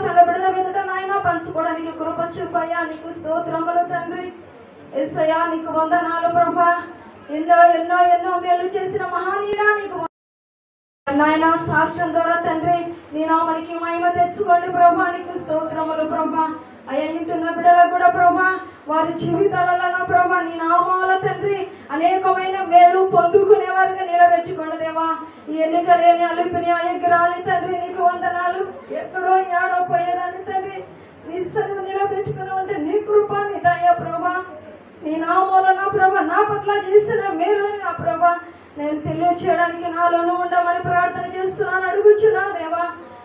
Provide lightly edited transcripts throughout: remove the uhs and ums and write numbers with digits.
సంఘ బిడ్డల మీదట నాయన పంచుకోవడానికి కృప చూపయ్యా. నీకు స్తోత్రములు తండ్రి. యేసయ్యా నీకు వందనాలు ప్రభా. ఎన్నో ఎన్నో ఎన్నో మేలు చేసిన మహానీయుడా నీకు నాయన. సాక్ష్యం ద్వారా తండ్రి నీ నామానికి మహిమ తెచ్చుకోండి ప్రభా. నీకు స్తోత్రములు ప్రభా. అయ్యా ఇంటున్న బిడ్డలకు కూడా ప్రభా వారి జీవితాలలో నా ప్రభా నీ నామాల తండ్రి అనేకమైన మేలు పొందుకునే వారిగా నిలబెట్టుకోండి దేవా. ఈ ఎన్నిక లేని అలిపిని అయ్యగిరాలి తండ్రి నీకు వందనాలు. ఎక్కడో ఏడో పోయేదాన్ని తండ్రి నీ సన్నిధి నిలబెట్టుకుని ఉంటే నీ కృప నీ దయ ప్రభా. నీ నామాల నా ప్రభా నా పట్ల చేసిన మేలుని నా ప్రభా నేను తెలియచేయడానికి నాలోనూ ఉండమని ప్రార్థన చేస్తున్నాను, అడుగుచున్నాను దేవా.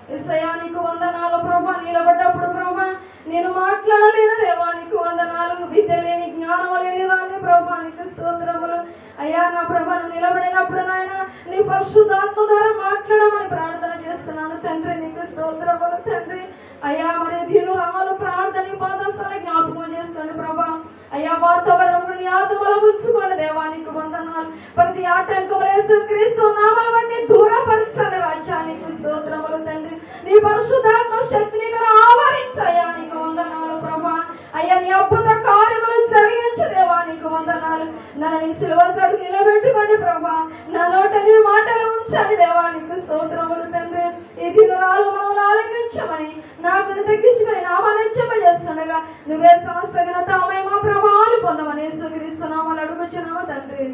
యేసయ్యా నీకు వందనాలు ప్రభా. నిలబడ్డప్పుడు ప్రభా నేను మాట్లాడలేను దేవా. నీకు వందనాలు. విద్య లేని జ్ఞానం లేని దాన్ని ప్రభా నీకు స్తోత్రములు. అయ్యా నా ప్రభా నిలబడినప్పుడు నాయన నీ పరిశుద్ధాత్మ ద్వారా మాట్లాడమని ప్రార్థన చేస్తున్నాను తండ్రి. నీకు స్తోత్రములు తండ్రి. అయ్యా మరి దినురాలు ప్రార్థన పాదస్థల జ్ఞాపకం చేసుకోండి ప్రభా. అయ్యా వాతావరణంలో నీ ఆత్మల ఉంచుకోండి దేవా. నీకు వందనాలు. ప్రతి ఆటంకములు యేసుక్రీస్తు నామమును బట్టి దూరపరచండి రాజా. నీకు స్తోత్రములు తండ్రి. నీ పరిశుద్ధాత్మ శక్తిని ఇక్కడ ఆవరించయ్యా. నీకు వందనాలు ప్రభా. అయ్యా నీ అద్భుత కార్యములు జరిగించు దేవా. నీకు వందనాలు. నన్ను నీ సిలువ సడుగు నిలబెట్టుకోండి ప్రభా. నా నోట నీ మాటలు ఉంచండి దేవా. నీకు స్తోత్రములు తండ్రి. ఈ దినరాలు మనల్ని ఆలకించమని నాకు తగ్గించుకొని నామాలెచ్చమేస్తుండగా నువ్వే సమస్త ఘనత మహిమ ప్రభావాలు పొందమని యేసుక్రీస్తునామమున అడుగుచున్నాము తండ్రి.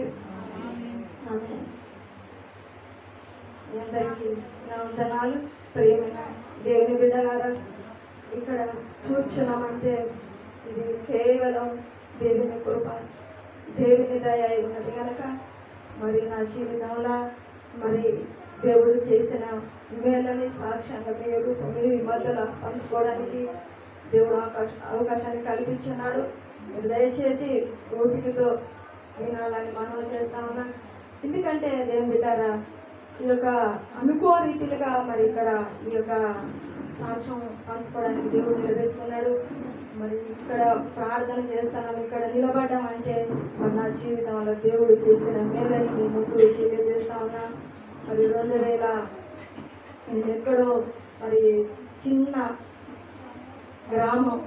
ఆమేన్. మీ అందరికీ నా వందనాలు. ప్రియమైన దేవుని బిడ్డలారా, ఇక్కడ కూర్చున్నామంటే ఇది కేవలం దేవుని కృప, దేవుని దయ ఉన్నది కనుక మరి నా జీవితంలో మరి దేవుడు చేసిన మేలని సాక్ష్యంగా మీ మధ్యలో పంచుకోవడానికి దేవుడు అవకాశాన్ని కల్పించున్నాడు. మీరు దయచేసి ఓపికతో వినాలని మనం చేస్తా ఉన్నా. ఎందుకంటే దేవుని బిడ్డారా ఈ యొక్క అనుకో రీతిలుగా మరి ఇక్కడ ఈ యొక్క సాక్ష్యం పంచుకోవడానికి దేవుడు నిలబెట్టుకున్నాడు. మరి ఇక్కడ ప్రార్థన చేస్తాను, ఇక్కడ నిలబడ్డాం అంటే మరి నా జీవితంలో దేవుడు చేసిన మేలని మీ ముందు తెలియజేస్తా ఉన్నా. మరి 2000 నేను ఎక్కడో మరి చిన్న గ్రామం,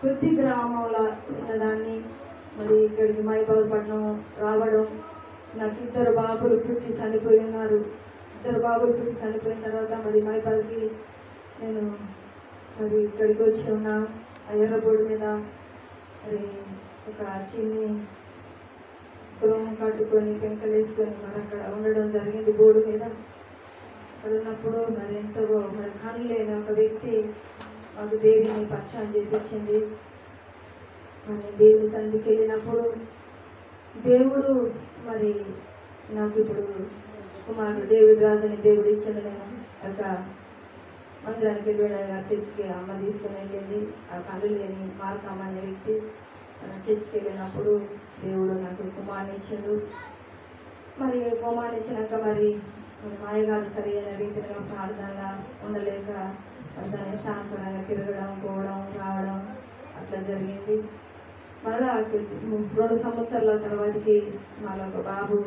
కొద్ది గ్రామంలో ఉన్నదాన్ని మరి ఇక్కడికి మైబాబుపట్నం రావడం. నాకు 2 బాబులు పుట్టి చనిపోయి ఉన్నారు. 2 బాబులు పుట్టి చనిపోయిన తర్వాత మరి మైబాబుకి నేను మరి ఇక్కడికి వచ్చి ఉన్నా. ఆ ఎర్రబోర్డు మీద మరి ఒక చిన్ని గృహం కట్టుకొని పెంకలు వేసుకొని మరి అక్కడ ఉండడం జరిగింది బోర్డు మీద. అక్కడ ఉన్నప్పుడు మరి ఎంతో మరి కళ్ళు లేని ఒక వ్యక్తి మాకు దేవిని పరిచయం చేయించింది. మరి దేవుని సన్నిధికి వెళ్ళినప్పుడు దేవుడు మరి నాకు ఇప్పుడు కుమారుడు డేవిడ్ రాజు అని దేవుడు ఇచ్చాడు. నేను ఒక మందిరానికి వెళ్ళాడు, చర్చికి అమ్మ తీసుకుని వెళ్ళింది. ఆ కళ్ళు లేని మార్కమ్మ అనే వ్యక్తి చర్చికి వెళ్ళినప్పుడు దేవుడు నాకు కుమారుని ఇచ్చాడు. మరి కుమారుని ఇచ్చినాక మరి మాయగారు సరైన రీతిగా ప్రార్థనగా ఉండలేక దాని ఇష్టానుసారంగా తిరగడం, పోవడం, రావడం అట్లా జరిగింది. మళ్ళా 2 సంవత్సరాల తర్వాతకి మళ్ళీ ఒక బాబు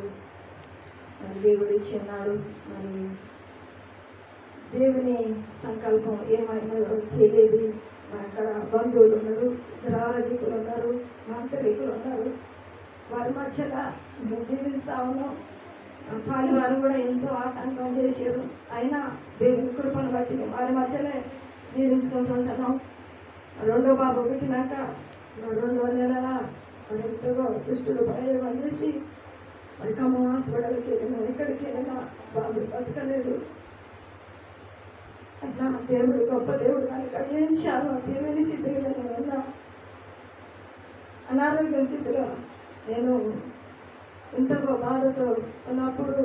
మరి దేవుడు ఇచ్చి ఉన్నాడు. మరి దేవుని సంకల్పం ఏమైనా తెలియదు. అక్కడ బంధువులు ఉన్నారు, రారధికులు ఉన్నారు, మాంత్రికులు ఉన్నారు. వారి మధ్యలో మేము జీవిస్తా ఉన్నాం. పాలివారు కూడా ఎంతో ఆటంకం చేశారు. అయినా దేవుని కృపను బట్టి వారి మధ్యలో జీవించుకుంటుంటున్నాం. 2వ బాబు పుట్టినాక 2వ నెలల మరి ఎంతగా దుష్టులు ప్రయోగం చేసి మరి ఖమ్మం హాస్పిటల్కి వెళ్ళినా, ఎక్కడికి వెళ్ళినా బాబు బతకలేదు. అట్లా దేవుడు గొప్ప దేవుడు కనుక ఏం చాలా దేవుని స్థితిలో నేను ఉన్నా. అనారోగ్య స్థితిలో నేను ఎంతగా బాధతో ఉన్నప్పుడు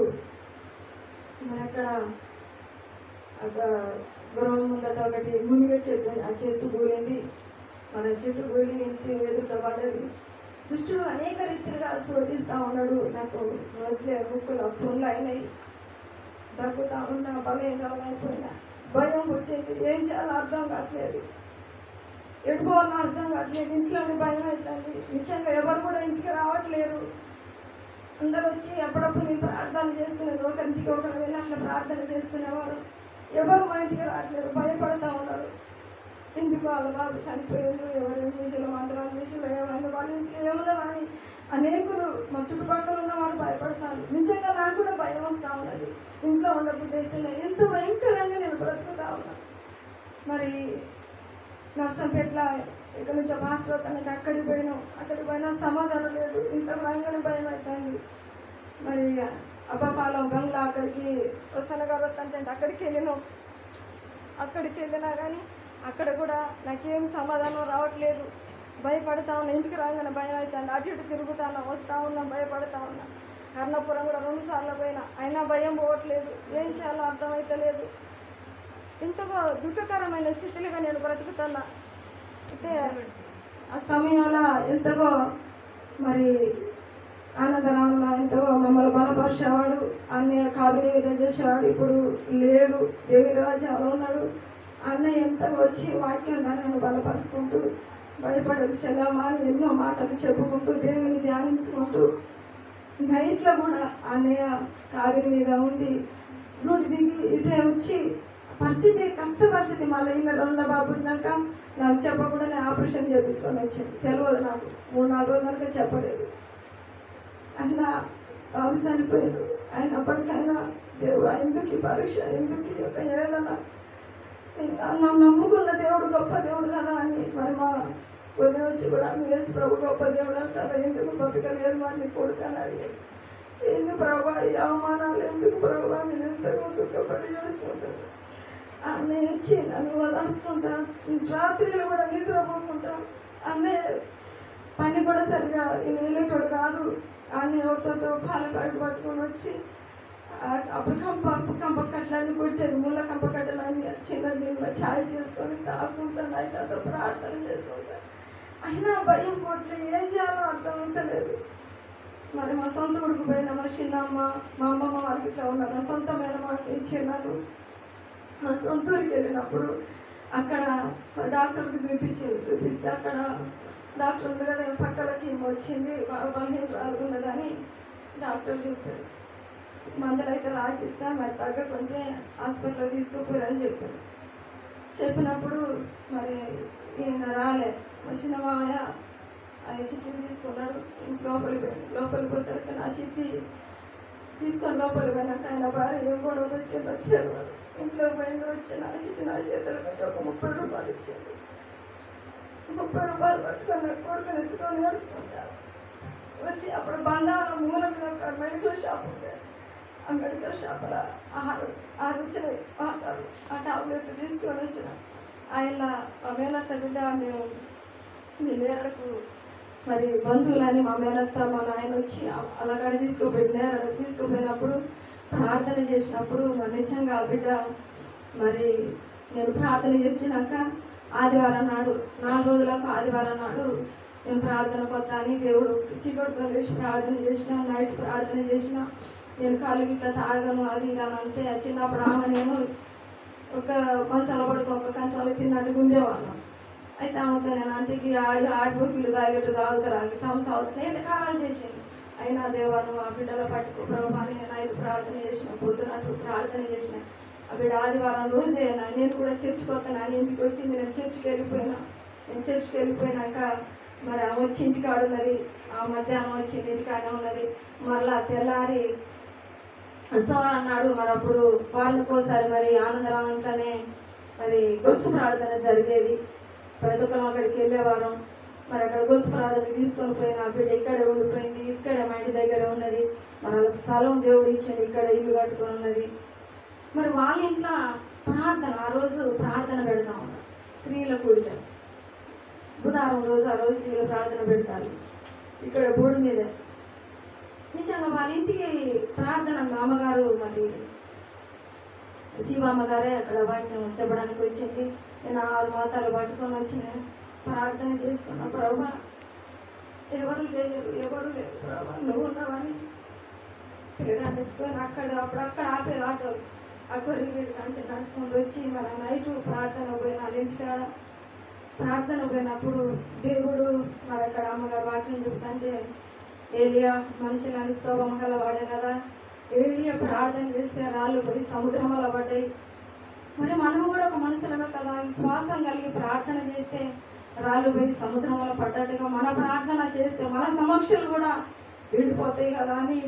మరి అక్కడ గృహం ముందట ఒకటి మునిగే చెట్టు, ఆ చెట్టు కూలింది. మన చెట్టు కూలి ఇంటి ఎదుట పడ్డది. దుష్టుడు అనేక రీతిగా శోధిస్తూ ఉన్నాడు. నాకు నోట్లే ముక్కులు పుండ్లు అయినాయి, దగ్గుతా ఉన్నా, బలంగా అయిపోయినా, భయం పుట్టేది. ఏం చేయాలో అర్థం కావట్లేదు, ఎడిపోవాలో అర్థం కావట్లేదు. ఇంట్లోనే భయం అవుతుంది. నిజంగా ఎవరు కూడా ఇంటికి రావట్లేరు. అందరూ వచ్చి అప్పుడప్పుడు నేను ప్రార్థన చేస్తున్నది, ఒకరింటికి ఒకరు వెళ్ళి అట్లా ప్రార్థన చేస్తున్నవారు. ఎవరు మా ఇంటికి రావట్లేరు, భయపడతా ఉన్నారు. వాళ్ళ బాబు చనిపోయారు, ఎవరేం చేసారో మంత్రాలు చేసారో ఏమైనా వాళ్ళ ఇంట్లో ఏమన్నా కానీ అనేకులు మా చుట్టుపక్కల ఉన్న వాళ్ళు భయపడతాను. నిజంగా నాకు కూడా భయం వస్తూ ఉన్నది. ఇంట్లో ఉండబుద్ధి అయితే ఎంత భయంకరంగా నేను బ్రతుకుతా ఉన్నాను. మరి నర్సంపేట్ల ఇక్కడ నుంచి మాస్టర్ అవుతానంటే అక్కడికి పోయినా సమాధానం లేదు. ఇంట్లో భయంగానే భయం అవుతుంది. మరి అబ్బాపాలెం బంగ్లా అక్కడికి వస్తాను కాబట్టి అంటే అక్కడికి వెళ్ళినా కానీ అక్కడ కూడా నాకేం సమాధానం రావట్లేదు. భయపడతా ఉన్నా. ఇంటికి రాగానే భయం అవుతుంది. అటు ఇటు తిరుగుతాను, వస్తూ ఉన్నా, భయపడతా ఉన్నా. కర్ణపురం కూడా 2 సార్లు పోయినా, అయినా భయం పోవట్లేదు. ఏం చేయాలో అర్థమవుతలేదు. ఎంతగా దుఃఖకరమైన స్థితిలో నేను బ్రతుకుతున్నా. అయితే ఆ సమయంలో ఎంతగో మరి ఆనందరావున్న ఎంతగో మమ్మల్ని బలపరిచేవాడు, అన్నయ్య కాబిని మీద చేసేవాడు. ఇప్పుడు లేడు, దేవుని రాజ్యంలో ఉన్నాడు. అన్నయ్య ఎంతగా వచ్చి వాక్యం నన్ను బలపరుచుకుంటూ భయపడకు చెల్లమ్మా అని ఎన్నో మాటలు చెప్పుకుంటూ దేవుని ధ్యానించుకుంటూ నైట్లో కూడా అన్నయ్య కాబిని మీద ఉండి నూటి దిగి ఇటే వచ్చి పరిస్థితి కష్ట పరిస్థితి. మళ్ళీ ఇంకా 2 బాబు ఉన్నాక నాకు చెప్పకుండా నేను ఆపరేషన్ చేయించుకొని వచ్చింది. తెలియదు నాకు. 3-4 రోజుల వరకు చెప్పలేదు. ఆయన బాబు చనిపోయాడు. అయినప్పటికైనా దేవుడు ఎందుకు ఈ పరీక్ష, ఎందుకు ఈ యొక్క ఏళ్ళ నన్ను నమ్ముకున్న దేవుడు గొప్ప దేవుడు కదా అని మరి మా వదిన వచ్చి కూడా మీ యేసు ప్రభు గొప్ప దేవుడు అంటారా, ఎందుకు బతకలేదు మరి నీ కొడుకు అని అడిగాడు. ఎందుకు ప్రభా ఈ అవమానాలు, ఎందుకు ప్రభా నేను ఎంతగా దుఃఖపడి చేస్తుంటాను. అన్నయ్య వచ్చి నన్ను వదాల్చుకుంటా, రాత్రిలో కూడా నిద్రపోకుండా. అన్నయ్య పని కూడా సరిగా వెళ్ళేటోడు కాదు. అన్నయ్య ఎవరితో పాల ప్యాకెట్ పట్టుకొని వచ్చి అప్పుడు కంప కట్టలన్నీ కొట్టేది. ముళ్ళ కంప కట్టలన్నీ చిన్న ఛాయ్ చేసుకొని తాగుకుంటా నైట్ అంతా ప్రార్థన చేసుకుంటా. అయినా భయం పోట్లేదు, ఏం చేయాలో అర్థమవుతలేదు. మరి మా సొంత ఊరికి పోయిన మా చిన్నమ్మ, మా అమ్మమ్మ వారికి ఇట్లా ఉన్నారు. మా సొంతమైన మాకు ఇచ్చినారు. మా సొంత ఊరికి వెళ్ళినప్పుడు అక్కడ డాక్టర్కి చూపిస్తే అక్కడ డాక్టర్ ఉంది కదా, పక్కలకి వచ్చింది, బలహీనరాలు ఉన్నదని డాక్టర్ చెప్పారు. మందులు అయితే రాసిస్తా, మరి తగ్గకుంటే హాస్పిటల్లో తీసుకుపోయారని చెప్పారు. చెప్పినప్పుడు మరి ఈయన రాలే. మా చిన్న మామయ్య ఆ చిట్టిని తీసుకున్నాడు. లోపలికి పోతారు. నా చిట్టి తీసుకొని లోపలికి పోయినాక ఆయన భార్య ఏం గొడవ పెట్టిందో తెలియదు. ఇంట్లో పోయింది వచ్చి నా చిట్టి నా చేతులు పెట్టి ఒక 30 రూపాయలు ఇచ్చింది. 30 రూపాయలు పట్టుకొని కొడుకుని ఎత్తుకొని నడుచుకుంటారు. వచ్చి అప్పుడు బండారం మూల మీద ఒక మెడికల్ షాప్ ఉంది. ఆ మెడికల్ షాప్లో 6 వచ్చినాయి మాత్రాలు. ఆ టాబ్లెట్లు తీసుకొని వచ్చిన ఆయన మా మేనత్త బిడ్డ మేము నేరడకు మరి బంధువులని మా మేనత్త మా నాయన వచ్చి అలాగడ తీసుకుపోయినప్పుడు ప్రార్థన చేసినప్పుడు మరి నిజంగా ఆ బిడ్డ మరి నేను ప్రార్థన చేసినాక ఆదివారం నాడు 4 రోజులకు ఆదివారం నాడు నేను ప్రార్థనకు వస్తాను. దేవుడు సీకొట్టుకొని చేసి ప్రార్థన చేసిన, నైట్ ప్రార్థన చేసిన. నేను కాలు ఇట్లా తాగను అది ఇది అని అంటే చిన్నప్పుడు ఆమె నేను ఒక మంచాల పడుకుని ఒక కంచాలు తిన్నట్టు ఉండేవాళ్ళం. అయితే ఆమెతో నేను అంటికి ఆడిపోకిలు తాగేట్టు తాగుతారు థమ్స్ అవుతుంది నేను కారాలు చేసింది. అయినా దేవాను ఆ బిడ్డలో పట్టుకో ప్రభావ అని నేను 5 ప్రార్థన చేసిన, పొద్దునట్టు ప్రార్థన చేసిన. ఆ బిడ్డ ఆదివారం రోజే నేను కూడా చర్చికి వస్తాను అని ఇంటికి వచ్చింది. నేను చర్చికి వెళ్ళిపోయినాక మరి ఆమె వచ్చి ఇంటికి ఆడున్నది. ఆ మధ్యాహ్నం వచ్చింది, ఇంటికానే ఉన్నది. మరలా తెల్లారి సోమవారం అన్నాడు. మరి అప్పుడు వారానికోసారి మరి ఆనందరావంటనే మరి గొలుసు ప్రార్థన జరిగేది. ప్రతి ఒక్కరు అక్కడికి వెళ్ళేవారం. మరి అక్కడ గొలుసు ప్రార్థన తీసుకొని పోయిన ఆ బిడ్డ ఇక్కడే ఉండిపోయింది. ఇక్కడే మా ఇంటి దగ్గర ఉన్నది. మరి వాళ్ళకి స్థలం దేవుడు ఇచ్చింది, ఇక్కడ ఇల్లు కట్టుకొని ఉన్నది. మరి వాళ్ళ ఇంట్లో ప్రార్థన ఆ రోజు ప్రార్థన పెడతా ఉన్నారు. స్త్రీల కూడిక బుధవారం రోజు ఆ రోజు స్త్రీలు ప్రార్థన పెడతారు ఇక్కడ బోర్డు మీద. నిజంగా వాళ్ళ ఇంటికి ప్రార్థన అమ్మగారు మరి శివమ్మగారే అక్కడ వాక్యం చెప్పడానికి వచ్చింది. నేను 6 మాతాలు పట్టుకొని వచ్చిన ప్రార్థన చేసుకున్న. ప్రభా ఎవరు లేరు ప్రభా నువ్వు ఉన్నావని పిల్లగాన్ని ఎత్తుకొని అక్కడ ఆపేది ఆటో అక్కడ కంచె నడుచుకుంటూ వచ్చి మరి నైట్ ప్రార్థన పోయిన వాళ్ళ ఇంటికాడ ప్రార్థన పోయినప్పుడు దేవుడు మరి అక్కడ అమ్మగారు వాక్యం చెప్తుంటే ఏలియా మనుషులని స్తోభం గల వాడే కదా, ఏలియా ప్రార్థన చేస్తే రాళ్ళు పోయి సముద్రంలో పడ్డాయి. మరి మనము కూడా ఒక మనుషులమే కదా, విశ్వాసం కలిగి ప్రార్థన చేస్తే రాళ్ళు పోయి సముద్రంలో పడ్డట్టుగా మన ప్రార్థన చేస్తే మన సమస్యలు కూడా విడిపోతాయి కదా అని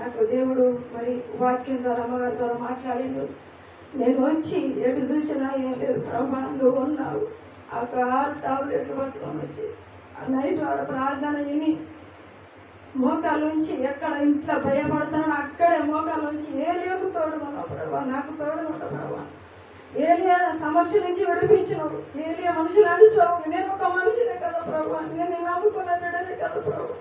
నాకు దేవుడు మరి వాక్యం ద్వారా అమ్మగారి ద్వారా మాట్లాడిండు. నేను వచ్చి ఎటు చూసినా ఏం లేదు ప్రభా, నువ్వు ఉన్నావు. ఆ 6 టాబ్లెట్లు పట్టుకొని వచ్చి నైట్ వాడు ప్రార్థన విని మోకాల నుంచి ఎక్కడ ఇంట్లో భయపడుతున్నాను అక్కడే మోకాల నుంచి ఏలియాకు తోడుకున్నావు ప్రభా, నాకు తోడుకుంటావు ప్రభా. ఏలియా సమస్య నుంచి విడిపించినావు. ఏలియా మనుషులు అడిసావు, నేను ఒక మనిషినే కదా ప్రభా, నేను నమ్ముకున్న బిడ్డనే కదా ప్రభా,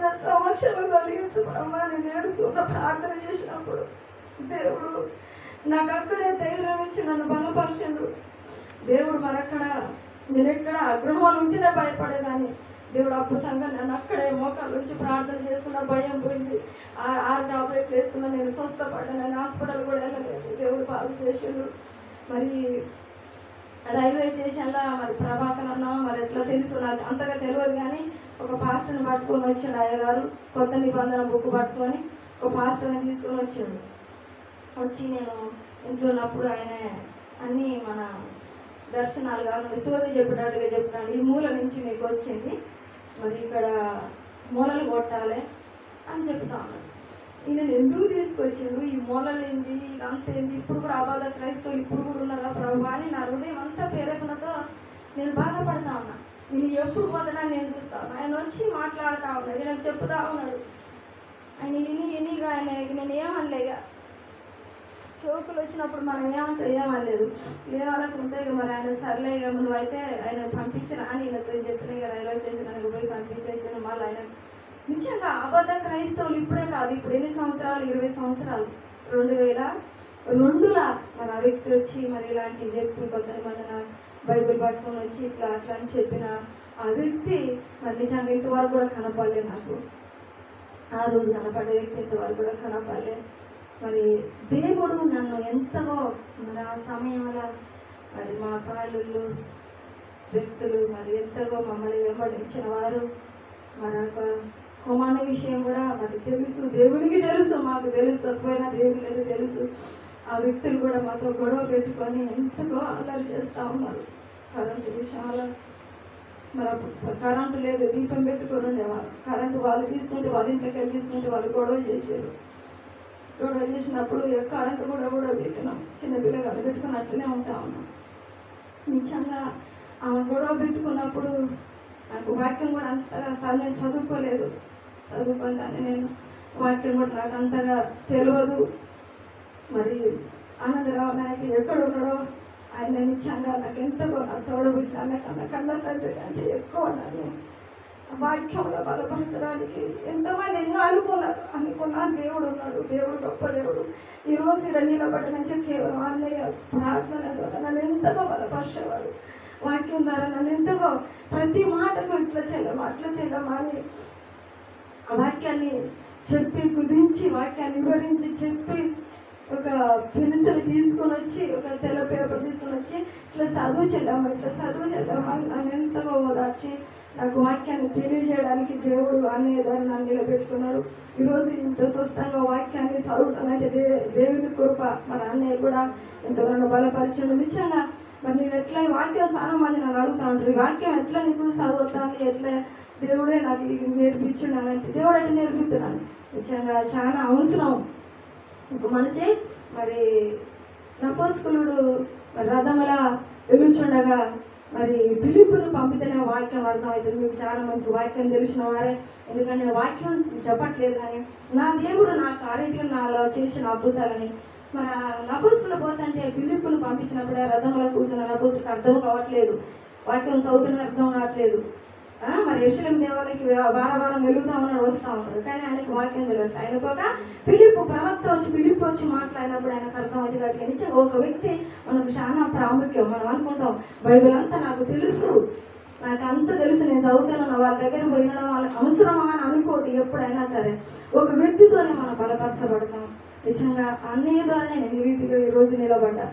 నా సమస్యలు కలిగించు ప్రభా. నేను ఏడుస్తున్న ప్రార్థన చేసినప్పుడు దేవుడు నాకు అక్కడే ధైర్యం ఇచ్చి నన్ను బలపరిచిండు. దేవుడు మరక్కడ నేను ఎక్కడ గృహాలు ఉంటేనే భయపడేదాన్ని. దేవుడు అద్భుతంగా నన్ను అక్కడే మోకాల నుంచి ప్రార్థన చేసుకున్న భయం పోయింది. 6 టాబ్లెట్లు వేసుకున్నా, నేను స్వస్థపడ్డా, నేను హాస్పిటల్ కూడా వెళ్ళలేదు. దేవుడు బాగు చేసిండు. మరి రైల్వే స్టేషన్లో మరి ప్రభాకర్ అన్న మరి ఎట్లా తెలుసు నాకు అంతగా తెలియదు, కానీ ఒక పాస్టర్ని పట్టుకొని వచ్చాడు అయ్యగారు. కొత్త నిబంధన బుక్ పట్టుకొని ఒక పాస్టర్ని తీసుకొని వచ్చాడు. వచ్చి నేను ఇంట్లో ఉన్నప్పుడు ఆయన అన్నీ మన దర్శనాలు కాకుండా సోది చెప్పినట్టుగా చెప్పినాడు. ఈ మూల నుంచి మీకు వచ్చింది, మరి ఇక్కడ మూలలు కొట్టాలి అని చెప్తా ఉన్నాడు. ఈయన ఎందుకు తీసుకొచ్చిండు, ఈ మూలలు ఏంది, ఇదంతా ఏంది, ఇప్పుడు కూడా అబాధ క్రైస్తవులు ఇప్పుడు కూడా ఉన్నారా ప్రభు అని నా హృదయం అంతా ప్రేరేపణతో నేను బాధపడతా ఉన్నా. నేను ఎప్పుడు పోతానని నేను చూస్తా ఉన్నా. ఆయన వచ్చి మాట్లాడుతూ ఉన్నాడు, నాకు చెప్తా ఉన్నాడు. ఆయన ఎన్నిగా ఆయన నేను ఏమనలేగా, చోకులు వచ్చినప్పుడు మనం ఏమనలేదు, ఏమనుకుంటే ఇక మరి ఆయన సర్లే ఇక నువ్వు అయితే ఆయన పంపించిన అని ఈయనతో చెప్పిన ఇక రైల్వే స్టేషన్ ఆయనకు పోయి పంపించొచ్చిన. మళ్ళీ ఆయన నిజంగా అబద్ధ క్రైస్తవులు ఇప్పుడే కాదు, ఇప్పుడు ఎన్ని సంవత్సరాలు, 20 సంవత్సరాలు, 2002లో మరి ఆ వ్యక్తి వచ్చి మరి ఇలాంటివి చెప్పి కొత్త నిబంధన బైబిల్ పట్టుకొని వచ్చి ఇట్లా అట్లా అని చెప్పిన ఆ వ్యక్తి మరి నిజంగా ఇంతవరకు కూడా కనపడలే నాకు. ఆ రోజు కనపడే వ్యక్తి ఇంతవరకు కూడా కనపడలే. మరి దేవుడు నన్ను ఎంతగో మరి ఆ సమయంలో మరి మా కాళ్ళు వ్యక్తులు మరి ఎంతగో మమ్మల్ని వెంబడించిన వారు, మన కుమార విషయం కూడా మరి తెలుసు, దేవునికి తెలుసు, మాకు తెలుసకపోయినా దేవునికి తెలుసు. ఆ వ్యక్తులు కూడా మాతో గొడవ పెట్టుకొని ఎంతగో అల్లరి చేస్తూ ఉన్నారు. కరెంటు విషయంలో మరి కరెంటు లేదు, దీపం పెట్టుకొని ఉండేవారు. కరెంటు వాళ్ళు తీసుకుంటే వాళ్ళ ఇంట్లోకి వెళ్ళి తీసుకుంటే వాళ్ళు గొడవ చేశారు. గొడవ చేసినప్పుడు కరెంటు కూడా పెట్టినాం, చిన్నపిల్లగాడు పెట్టుకుని అట్లనే ఉంటా ఉన్నాం. నిజంగా ఆమె గొడవ పెట్టుకున్నప్పుడు నాకు వాక్యం కూడా అంతగా నేను చదువుకోలేదని నేను వాక్యం కూడా నాకు అంతగా తెలియదు. మరి ఆనందరావు నాయకు ఎక్కడ ఉన్నాడో ఆయన నిజంగా నాకు ఎంతగా నా తోడబుట్టిన కన్న తండ్రి అంటే ఎక్కువ నన్ను వాక్యంలో బలపరచడానికి ఎంతోమంది ఎన్నో అనుకున్నా దేవుడు ఉన్నాడు. దేవుడు గొప్ప దేవుడు. ఈరోజు ఇక్కడ నిలబడినంటే కేవలం అన్నయ్య ప్రార్థన ద్వారా నన్ను ఎంతగా బలపరిచేవాడు. వాక్యం ద్వారా నన్ను ఎంతగా ప్రతి మాటకు ఇట్లా చెల్లమా అని ఆ వాక్యాన్ని చెప్పి కుదించి వాక్యాన్ని వివరించి చెప్పి ఒక పెన్సిల్ తీసుకొని వచ్చి ఒక తెల్ల పేపర్ తీసుకొని వచ్చి ఇట్లా చదువు చెల్లమ్మా నన్ను ఎంతగా ఓదార్చి నాకు వాక్యాన్ని తెలియజేయడానికి దేవుడు అన్నయ్య ద్వారా నన్ను నిలబెట్టుకున్నాడు. ఈరోజు ఇంత స్పష్టంగా వాక్యాన్ని చదువుతానంటే దేవుని కృప. మన అన్నయ్య కూడా ఎంతగానో బలపరిచాడు. నిజంగా మరి నేను ఎట్లా వాక్యం చాలా మంది నన్ను అడుగుతా ఉంటారు, వాక్యం ఎట్లా నీకు చదువుతాను, ఎట్లా దేవుడే నాకు నేర్పించాడు అంటే దేవుడు అంటే నేర్పిస్తున్నాను. నిజంగా చాలా అవసరం. ఒక మనిషి మరి నపోస్కులుడు రథముల వెలుచుండగా మరి ఫిలిప్పును పంపితేనే వాక్యం అర్థమవుతుంది. మీకు చాలా మందికి వాక్యం తెలిసిన వారే, ఎందుకంటే నేను వాక్యం చెప్పట్లేదు కానీ నా దేవుడు నాకు ఆ రీతిగా నాలో చేసిన అద్భుతాలని. మరి నపోస్కులు పోతుంటే ఫిలిప్పును పంపించినప్పుడే రథంలో కూర్చున్న నపోస్కులకు అర్థం కావట్లేదు, వాక్యం చదువుతున్న అర్థం కావట్లేదు. మరి యెరూషలేము దేవాలయానికి వారం వెలుగుతా ఉన్నాడు, వస్తూ ఉన్నాడు, కానీ ఆయనకు వాక్యం తెలియదు. ఆయనకు ఒక ప్రవక్త వచ్చి మాట్లాడినప్పుడు ఆయనకు అర్థమైంది. కాబట్టి నిజంగా ఒక వ్యక్తి మనకు చాలా ప్రాముఖ్యం. మనం అనుకుంటాం బైబిల్ అంతా నాకు తెలుసు, నాకు అంత తెలుసు, నేను చదువుతాను, వాళ్ళ దగ్గర పోయినడం వాళ్ళకి అవసరమా అని అనుకోదు. ఎప్పుడైనా సరే ఒక వ్యక్తితోనే మనం బలపరచబడతాం. నిజంగా అన్నయ్య ద్వారానే నేను ఈ రీతిగా ఈరోజు నిలబడ్డా.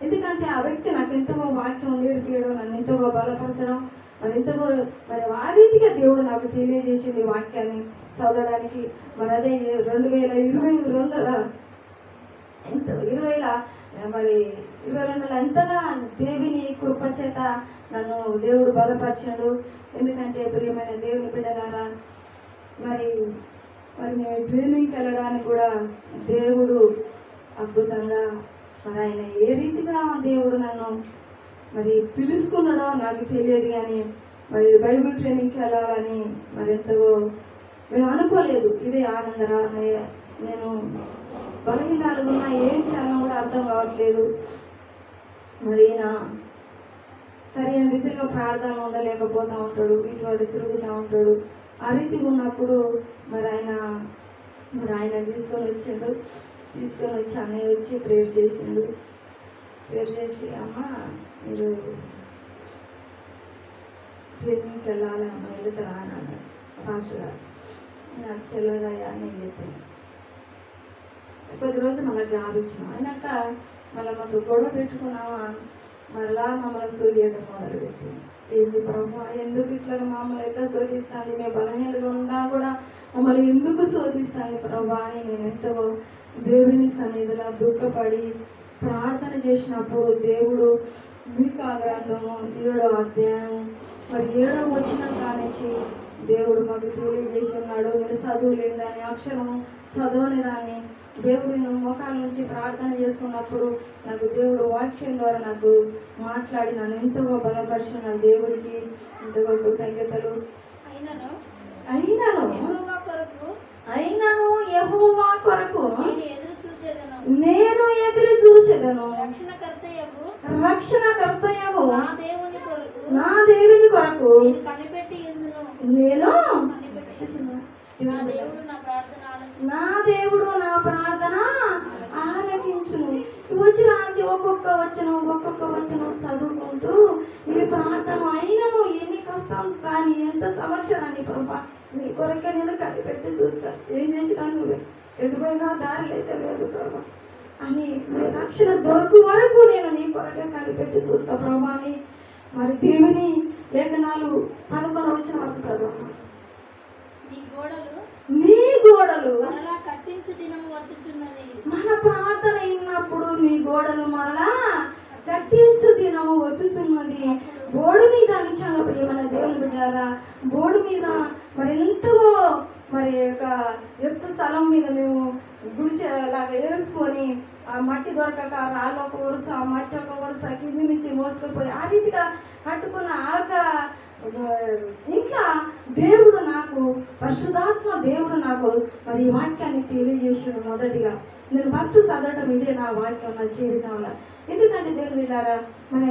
ఎందుకంటే ఆ వ్యక్తి నాకు ఎంతగో వాక్యం నేర్పించడం, నన్ను ఎంతగో బలపరచడం, మరి ఎంతగో మరి ఆ రీతిగా దేవుడు నాకు తెలియజేసింది వాక్యాన్ని చదవడానికి. మరి అదే 2022 మరి 22 ఎంతగా దేవుని కృప చేత నన్ను దేవుడు బలపరిచాడు. ఎందుకంటే ప్రియమైన దేవుని బిడ్డలారా, మరి నేను ట్రైనింగ్కి వెళ్ళడానికి కూడా దేవుడు అద్భుతంగా మరి ఆయన ఏ రీతిగా దేవుడు నన్ను మరి పిలుచుకున్నాడో నాకు తెలియదు. కానీ మరి బైబిల్ ట్రైనింగ్కి వెళ్ళాలని మరి ఎంతగో మేము అనుకోలేదు. ఇదే ఆనందరా, నేను బలహీనాలుగా ఉన్నా ఏం చేయాలో కూడా అర్థం కావట్లేదు. మరి నా సరైన రీతిలో ప్రార్థన ఉండలేకపోతూ ఉంటాడు, ఇటువంటి తిరుగుతూ ఉంటాడు. ఆ రీతిగా ఉన్నప్పుడు మరి ఆయన తీసుకొని వచ్చి అన్నయ్య వచ్చి ప్రేయర్ చేసిండు. ప్రేయర్ చేసి, అమ్మ మీరు ట్రైనింగ్కి వెళ్ళాలి, అమ్మ వెళ్తారా అని అన్నాడు ఫాస్ట్గా. నాకు తెలియదయ్యా అని నేను చెప్పాను. కొద్ది రోజు మళ్ళీ జాబ్ ఇచ్చినాం. అయినాక మళ్ళీ మాకు గొడవ పెట్టుకున్నామా, మళ్ళా మమ్మల్ని సూర్యడం మొదలుపెట్టింది. ఏంది ప్రభా, ఎందుకు ఇట్లా మమ్మల్ని ఎట్లా శోధిస్తాను, మేము బలహీనగా ఉన్నా కూడా మమ్మల్ని ఎందుకు శోధిస్తాను ప్రభా అని నేను ఎంతో దేవుని సన్నిధిలో దుఃఖపడి ప్రార్థన చేసినప్పుడు దేవుడు మీకా గ్రంథము 7వ అధ్యాయం మరి 7వ వచనం కానించి దేవుడు మాకు తెలియజేసి ఉన్నాడు. నేను చదువులేని దాన్ని, అక్షరం చదవని దాన్ని దేవుడు నేను మోకాల నుంచి ప్రార్థన చేసుకున్నప్పుడు నాకు దేవుడు వాక్యం ద్వారా నాకు మాట్లాడి నన్ను ఎంతగా బలపరిచినాడు. దేవుడికి ఎంతగా కృతజ్ఞతలు. అయినను యెహోవా కొరకు నేను ఎదురు చూసేదను, రక్షణకర్తయగు నా దేవుని కొరకు నేను నా దేవుడు నా ప్రార్థన ఆలకించును. వచ్చిన ఒక్కొక్క వచనం చదువుకుంటూ ఈ ప్రార్థన అయినను ఎన్ని కష్టం కానీ ఎంత సమక్షరాన్ని ప్రభా నీ కొరకే నేను కనిపెట్టి చూస్తాను. ఏం చేసినా నువ్వే, ఎటుపోయినా దారి అయితే లేదు ప్రభా అని రక్షణ దొరకు వరకు నేను నీ కొరకే కనిపెట్టి చూస్తా ప్రభా అని మరి దేవుని లేఖనాలు 11వ వచనం వరకు చదువు. నీ గోడలు కట్టించు దినము వచ్చుచున్నది. మన ప్రార్థన అయినప్పుడు నీ గోడలు మరలా కట్టించు దినము వచ్చుచున్నది. బోర్డు మీద నిజంగా ప్రియమైన దేవుని బిడ్డలారా, బోర్డు మీద మరి ఎంతో మరి యొక్క ఎత్తు స్థలం మీద మేము గుడిచేలాగా వేసుకొని ఆ మట్టి దొరకక రాళ్ళు ఒక వరుస, మట్టి ఒక వరుస కింది నుంచి మోసుకుపోయి ఆ రీతిగా కట్టుకున్న ఇంట్లో దేవుడు నాకు పరిశుద్ధాత్మ దేవుడు నాకు మరి ఈ వాక్యాన్ని తెలియజేసాడు. మొదటిగా నేను ఫస్ట్ చదవడం ఇదే నా వాక్యం నా జీవితంలో. ఎందుకంటే దేవుడు విడారా, మరి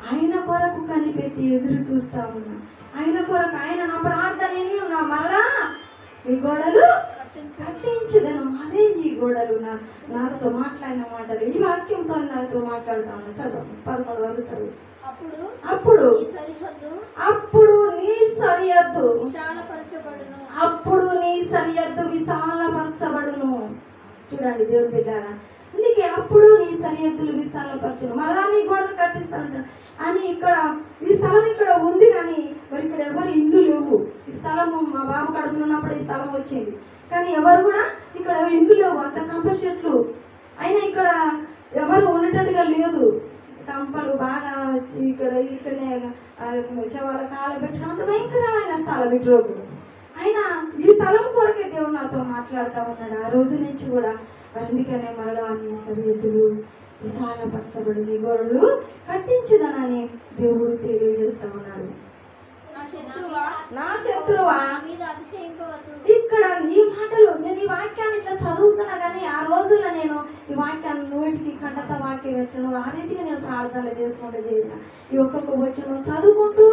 ఆయన కొరకు కనిపెట్టి ఎదురు చూస్తా ఉన్నా. ఆయన కొరకు ఆయన నా ప్రార్థనని నా మరలా ఈ గోడలు కట్టించదను. అదే ఈ గోడలు నాతో మాట్లాడిన మాటలు. ఈ వాక్యంతో నాతో మాట్లాడుతా ఉన్నా. చదువు 11 వరకు చదువు. అప్పుడు నీ సరిహద్దు విశాలపరచబడును. చూడండి దేవుని బిడ్డారా, అందుకే అప్పుడు నీ సరిహద్దులు విశాలపరచును. మళ్ళా నీ గోడలు కట్టిస్తాను అని ఇక్కడ ఈ స్థలం ఇక్కడ ఉంది, కానీ మరి ఇక్కడ ఎవరు ఇల్లు లేవు. ఈ స్థలము మా బాబు కడుపులో ఉన్నప్పుడు ఈ స్థలం వచ్చింది, కానీ ఎవరు కూడా ఇక్కడ ఇల్లు లేవు. అంత కంప చెట్లు అయినా ఇక్కడ ఎవరు ఉండేటట్టుగా లేదు. కంపలు బాగా ఇక్కడనే శవాల కాలు పెట్టడం అంత భయంకరమైన స్థలం ఇటు. అయినా ఈ స్థలం కొరకే దేవుడు నాతో మాట్లాడుతూ ఉన్నాడు ఆ రోజు నుంచి కూడా. మరి అందుకనే మరలా నీ సరిహద్దులు విశాలపరచబడి గోడలు కట్టించుదనని దేవుడు తెలియజేస్తా ఉన్నాడు. నా శత్రువా, ఇక్కడ ఈ మాటలు నేను ఈ వాక్యాన్ని ఇట్లా చదువుతున్నా, కానీ ఆ రోజుల్లో నేను ఈ వాక్యాన్ని నోటికి కంటత వాక్యం ఎట్లను ఆ రీతిగా నేను ప్రార్థనలు చేసుకుంటూ చేసిన. ఈ ఒక్కొక్క వచ్చిన చదువుకుంటూ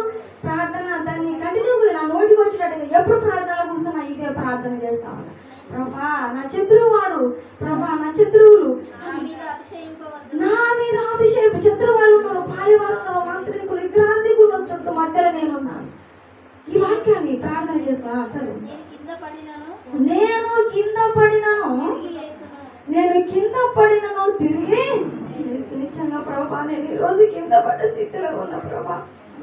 ప్రార్థన దాన్ని కంటిన్యూ నా నోటికి వచ్చేటట్టుగా ఎప్పుడు ప్రార్థన కూర్చున్నా ఇదే ప్రార్థన చేస్తా ఉన్నా. ప్రభా నా శత్రువాడు, ప్రభా నా శత్రువులు నా మీద అతిశయపు శత్రువాళ్ళు ఉన్నారు, పాలివారు ఉన్నారు, మాంత్రికులు, విగ్రహాంతికులు చుట్టూ మధ్యలో నేను ఉన్నాను. ఈ వాక్యాన్ని ప్రార్థన చేసుకున్నా. చదువు. నేను కింద పడినను తిరిగి నిజంగా ప్రభా నేను ఈరోజు కింద పడ్డ స్థితిలో ఉన్న ప్రభా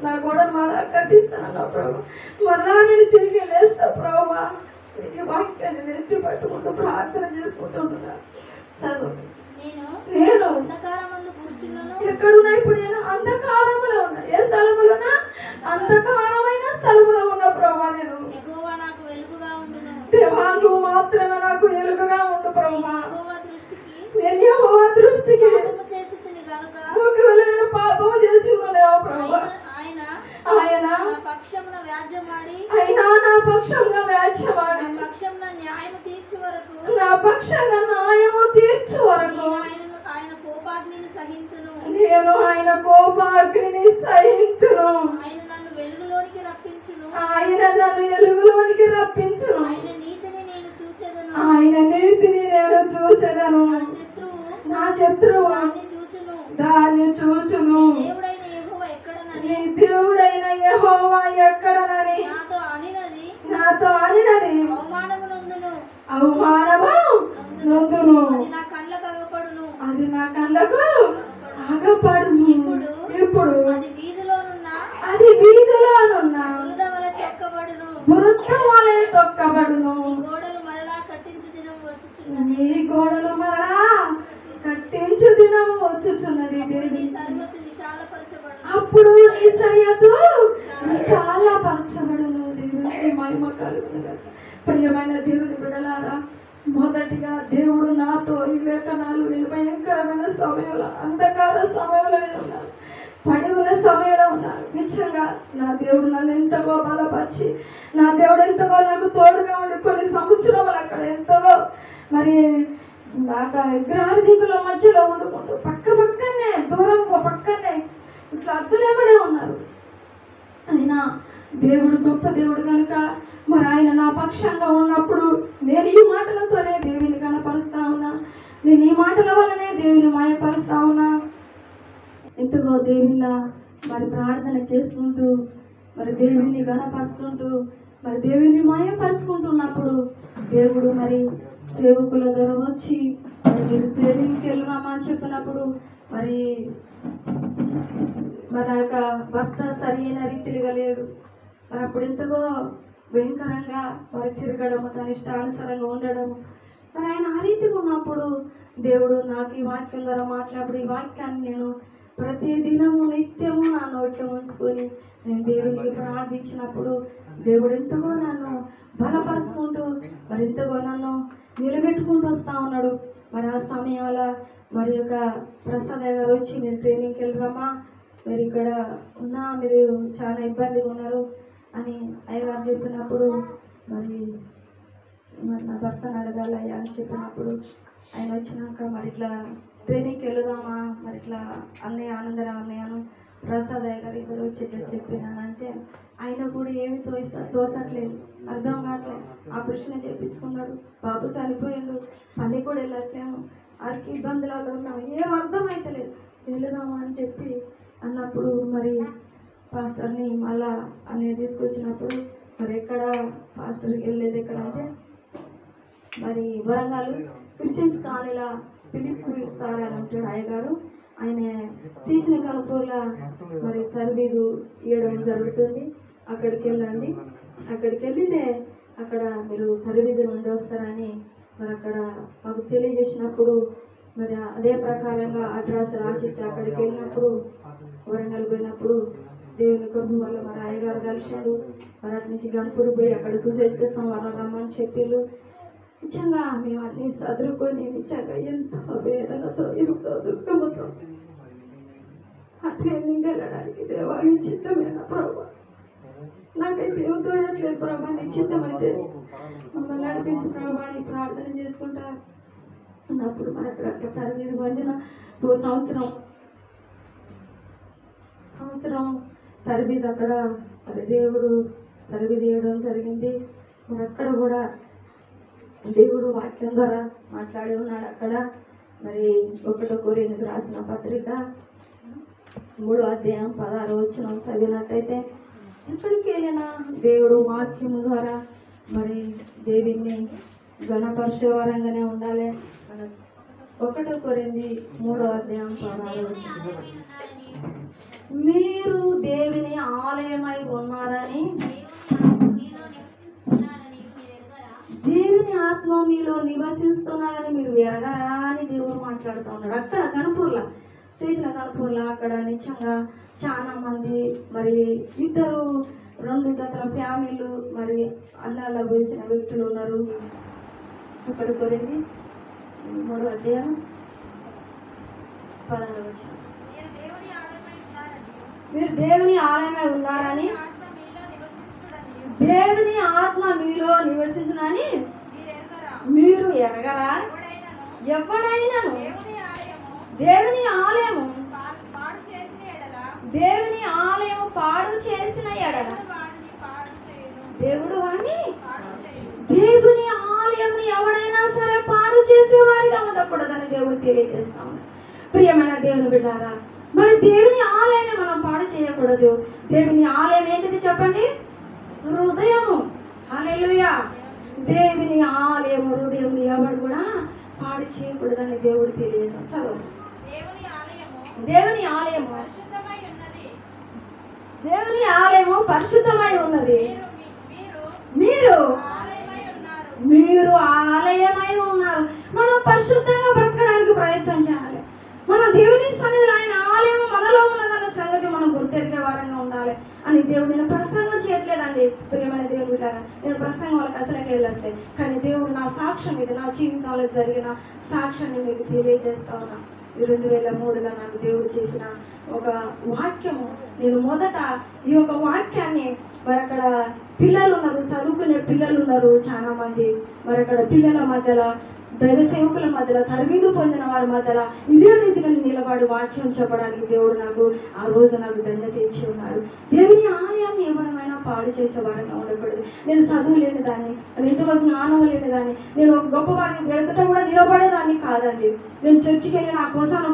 నా కూడా మళ్ళా కట్టిస్తానన్నా ప్రభా, మళ్ళా నేను తిరిగి లేస్తా ప్రభా. ఈ వాక్యాన్ని ఎత్తి పట్టుకుంటూ ప్రార్థన చేసుకుంటూ ఉంటున్నా. చదువు. నేను అంధకారమందు కూర్చున్నాను. ఎక్కడున్నా ఇప్పుడు నేను అంధకారములో ఉన్నా. ఏ స్థలములోనా? అంధకారమైన స్థలములో ఉన్న ప్రభువా. నేను యెహోవా నాకు వెలుగుగా ఉండును. దేవా నువ్వు మాత్రమే నాకు వెలుగుగా ఉండు ప్రభువా. యెహోవా దృష్టికి నేను యెహోవా దృష్టికి పాపము చేసితిని గనుక ఒకవేళ నేను పాపము చేసి ఉన్నానేమో ప్రభువా, ఆయన ఆయన నా పక్షమున వ్యాజ్యమాడి అయినా నా పక్షంగా వ్యాజ్యమాడి నా పక్షమున న్యాయము తీర్చు వరకు నా పక్షంగా న్యాయము తీర్చు వరకు ఆయన కోపాగ్నిని సహింతును. నేను ఆయన కోపాగ్నిని సహింతును. ఆయన నన్ను వెలుగులోనికి రప్పించును. ఆయన నన్ను వెలుగులోనికి రప్పించును. ఆయన నీతిని నేను చూచెదను. ఆయన నీతిని నేను చూచెదను. నా శత్రువు దాన్ని చూచును. దేవుడైన యెహోవా ఎక్కడనని నీ దేవుడైన యెహోవా ఎక్కడనని నాతో అనినది అవమానము నొందును. అవమానము నొందును. అది నా కళ్ళకు అగపడును. అది నా కళ్ళకు ఆగపడును. ఇప్పుడు అది వీధిలోనున్న బురద వలె తొక్కబడును. బురద వలె తొక్కబడును. ఈ గోడలు మరలా కట్టించు దినము వచ్చుచున్నది. ఈ గోడలు మరలా కట్టించు దినము వచ్చుచున్నది. సరిహద్దు విశాలపరచబడును. అప్పుడు నీ సరిహద్దు విశాలపరచబడును. దేవునికి మహిమ కలుగును గాక. ప్రియమైన దేవుని బిడ్డలారా, మొదటిగా దేవుడు నాతో ఈ లేఖనాలు నేను భయంకరమైన సమయంలో, అంధకార సమయంలో నేను ఉన్నాను, పడి ఉన్న సమయంలో ఉన్నాను. నిజంగా నా దేవుడు నన్ను ఎంతగో బలపరిచి, నా దేవుడు ఎంతగో నాకు తోడుగా ఉండి కొన్ని సంవత్సరములు అక్కడ ఎంతగో మరి నాకు విగ్రహార్థికుల మధ్యలో ఉండుకుంటూ పక్కనే దూరం పక్కనే ఇట్లా అద్దులేబడే ఉన్నారు. అయినా దేవుడు గొప్ప దేవుడు కనుక మరి ఆయన నా పక్షంగా ఉన్నప్పుడు నేను ఈ మాటలతోనే దేవుని కనపరుస్తా ఉన్నా. నేను ఈ మాటల వల్లనే దేవుని మాయపరుస్తా ఉన్నా. ఎంతగో దేవునిలా మరి ప్రార్థన చేసుకుంటూ మరి దేవుని గణపరుస్తుంటూ మరి దేవుని మాయపరుచుకుంటున్నప్పుడు దేవుడు మరి సేవకుల ద్వారా వచ్చి మరి మీరు ట్రైనింగ్కి వెళ్ళినామా అని చెప్పినప్పుడు మరి మరి యొక్క భర్త సరైన రీతిగా లేడు. మరి అప్పుడు ఎంతగో భయంకరంగా మరి తిరగడము, తన ఇష్టానుసారంగా ఉండడము. మరి ఆయన ఆ రీతిగా ఉన్నప్పుడు దేవుడు నాకు ఈ వాక్యం ద్వారా మాట్లాడు. ఈ వాక్యాన్ని నేను ప్రతి దినము నిత్యము నా నోట్లో ఉంచుకొని నేను దేవునికి ప్రార్థించినప్పుడు దేవుడు ఎంతగో నన్ను బలపరుచుకుంటూ మరి ఎంతగో నన్ను నిలబెట్టుకుంటూ వస్తూ ఉన్నాడు. మరి ఆ సమయంలో మరి యొక్క ప్రసాద్ గారు వచ్చి మీరు ట్రైనింగ్కి వెళ్ళరమ్మా, మీరు ఇక్కడ ఉన్నా మీరు చాలా ఇబ్బందిగా ఉన్నారు అని అయ్యగారు చెప్పినప్పుడు మరి నా భర్తను అడగాలయ్యా అని చెప్పినప్పుడు ఆయన వచ్చినాక మరి ఇట్లా ట్రైనింగ్కి వెళదామా, మరి ఇట్లా అన్నయ్య ఆనందరావు అన్నయ్యను ప్రసాద్ అయ్య గారు ఇద్దరు వచ్చి ఇట్లా చెప్పినానంటే ఆయన కూడా ఏమి తోసట్లేదు, అర్థం కావట్లేదు. ఆపరేషన్ చేయించుకున్నాడు, బాబు చనిపోయిండు, పని కూడా వెళ్ళట్లేము, వారికి ఇబ్బందులలో ఉన్నాము, ఏం అర్థం అవుతలేదు, వెళదామా అని చెప్పి అన్నప్పుడు మరి పాస్టర్ని మళ్ళా అన్నయ్య తీసుకొచ్చినప్పుడు మరి ఎక్కడ పాస్టర్కి వెళ్ళేది ఎక్కడ అంటే మరి వరంగల్ క్రిస్టియన్స్ కాలనీలా పిలిప్ ఇస్తారు అని ఉంటాడు అయ్యగారు. ఆయన స్టేషన్ కనుపూర్లో మరి తరబీదు ఇవ్వడం జరుగుతుంది. అక్కడికి వెళ్ళండి, అక్కడికి వెళ్తే అక్కడ మీరు తరబీదు నుండి వస్తారని మరి అక్కడ మాకు తెలియజేసినప్పుడు మరి అదే ప్రకారంగా అడ్రస్ రాసిచ్చి అక్కడికి వెళ్ళినప్పుడు వరంగల్ పోయినప్పుడు దేవుని కృప వల్ల మరి అయ్యగారు కలిసాడు. మరి అటు నుంచి గన్పూర్ పోయి అక్కడ సుచేస్తే సోమవారం రమ్మని చెప్పిళ్ళు. నిజంగా మేము అన్ని చదువుకొని నిజంగా ఎంతో వేదనతో ఎంతో దుఃఖంతో ఆ ట్రైనింగ్ వెళ్ళడానికి దేవాన్ని చిత్తమైన ప్రభా, నాకైతే ఏం తోయట్లేదు ప్రభా, నీ చిత్తమైతే మమ్మల్ని నడిపించి ప్రభా అని ప్రార్థన చేసుకుంటా ఉన్నప్పుడు మన అక్కడ తరగతి పొందిన సంవత్సరం తరబీది అక్కడ మరి దేవుడు తరబీది వేయడం జరిగింది. మరి అక్కడ కూడా దేవుడు వాక్యం ద్వారా మాట్లాడి ఉన్నాడు. అక్కడ మరి 1 కొరింథీయులకు రాసిన పత్రిక 3వ అధ్యాయం 16వ వచనం చదివినట్టయితే ఎక్కడికి వెళ్ళినా దేవుడు వాక్యం ద్వారా మరి దేవుని గణపరిచే వారంగానే ఉండాలి. 1 కొరింథీయులు 3వ అధ్యాయం 16వ వచనం, మీరు దేవుని ఆలయమై ఉన్నారని, దేవుని ఆత్మ మీలో మీలో నివసిస్తున్నారని మీరు ఎరగరా అని దేవుడు మాట్లాడుతూ ఉన్నాడు. అక్కడ కనుపూర్లా, చేసిన కనుపూర్లా అక్కడ నిజంగా చాలా మంది మరి ఇద్దరు 2 జతల ఫ్యామిలీలు మరి అన్నాళ్ళ గురించిన వ్యక్తులు ఉన్నారు. అక్కడ కొరింది 3వ అధ్యాయం 16వ వచనం. మీరు దేవుని ఆలయమై ఉన్నారని, దేవుని ఆత్మ మీలో నివసించునని మీరు ఎరగరా? ఎవడైనాను దేవుని ఆలయము పాడు చేసిన ఎడల దేవుడు వాణ్ణి, దేవుని ఆలయం ఎవడైనా సరే పాడు చేసేవారిగా ఉండకూడదని దేవుడు తెలియజేస్తా ఉన్నాడు. ప్రియమైన దేవుని బిడ్డారా, మరి దేవుని ఆలయాన్ని మనం పాడు చేయకూడదు. దేవుని ఆలయం ఏంటిది చెప్పండి? హృదయము. హల్లెలూయా. దేవుని ఆలయము హృదయం ఎవరు కూడా పాడు చేయకూడదని దేవుడు తెలియజేస్తాం. చదువు. దేవుని ఆలయము పరిశుద్ధమై ఉన్నది. మీరు ఆలయమై ఉన్నారు. మనం పరిశుద్ధంగా బ్రతకడానికి ప్రయత్నం చేయాలి. మనం దేవుని సన్నిధిలో ఆయన ఆలయం మనలో ఉన్నదన్న సంగతి మనం గుర్తెరిగే వారంగా ఉండాలి అని దేవుడు. నేను ప్రసంగం చేయట్లేదండి ప్రియమైన దేవుని బిడ్డారా, నేను ప్రసంగం వాళ్ళకి అసలుకే వెళ్ళట్లేదు. కానీ దేవుడు నా సాక్ష్యం ఇది, నా జీవితంలో జరిగిన సాక్ష్యాన్ని మీకు తెలియజేస్తా ఉన్నా. 2003లో నాకు దేవుడు చేసిన ఒక వాక్యము. నేను మొదట ఈ యొక్క వాక్యాన్ని మరి అక్కడ పిల్లలు ఉన్నారు, చదువుకునే పిల్లలు ఉన్నారు చాలా మంది. మరి అక్కడ పిల్లల మధ్యలో, దైవ సేవకుల మధ్యలో, తరబీదు పొందిన వారి మధ్యలో ఇదే రీతిగా నిలబడి వాక్యం చెప్పడానికి దేవుడు నాకు ఆ రోజు నాకు ధన్యత ఇచ్చి ఉన్నాడు. దేవుని ఆలయాన్ని ఎవరైనా పాడు చేసే వారంగా ఉండకూడదు. నేను చదువు లేని దాన్ని, నేను ఎంతగా జ్ఞానం లేని దాన్ని, నేను ఒక గొప్ప వారిని వెతట కూడా నిలబడేదాన్ని కాదండి. నేను చర్చికి వెళ్ళి నా కోసాన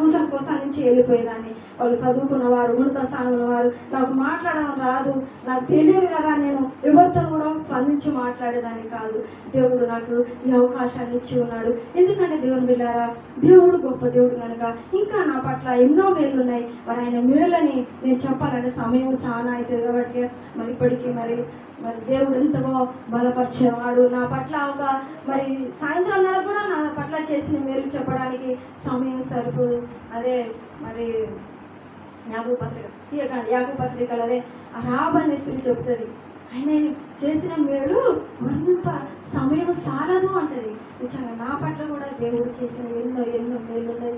నుంచి వెళ్ళిపోయేదాన్ని. వాళ్ళు చదువుకున్న వారు, ఉన్నత స్థానంలో వారు, నాకు మాట్లాడడం రాదు, నాకు తెలియదు కదా, నేను ఎవరితో కూడా స్పందించి మాట్లాడేదాన్ని కాదు. దేవుడు నాకు ఈ అవకాశాన్ని ఇచ్చి ఉన్నాడు. ఎందుకంటే దేవుని బిడ్డారా, దేవుడు గొప్ప దేవుడు కనుక ఇంకా నా పట్ల ఎన్నో మేలు ఉన్నాయి. మరి ఆయన మేలని నేను చెప్పాలంటే సమయం చాలా అవుతుంది కాబట్టి మరి ఇప్పటికీ మరి దేవుడు ఎంతగో బలపరిచేవాడు నా పట్ల. ఒక మరి సాయంత్రం నెల కూడా నా పట్ల చేసిన మేలు చెప్పడానికి సమయం సరిపోదు. అదే మరి యాగూబు పత్రికలు అదే రాబ్ అనే స్త్రీ చెప్తుంది, ఆయన చేసిన మేలు వర్ణింప సమయం సాలదు అంటది. నిజంగా నా పట్ల కూడా దేవుడు చేసిన ఎన్నో మేలు ఉన్నాయి.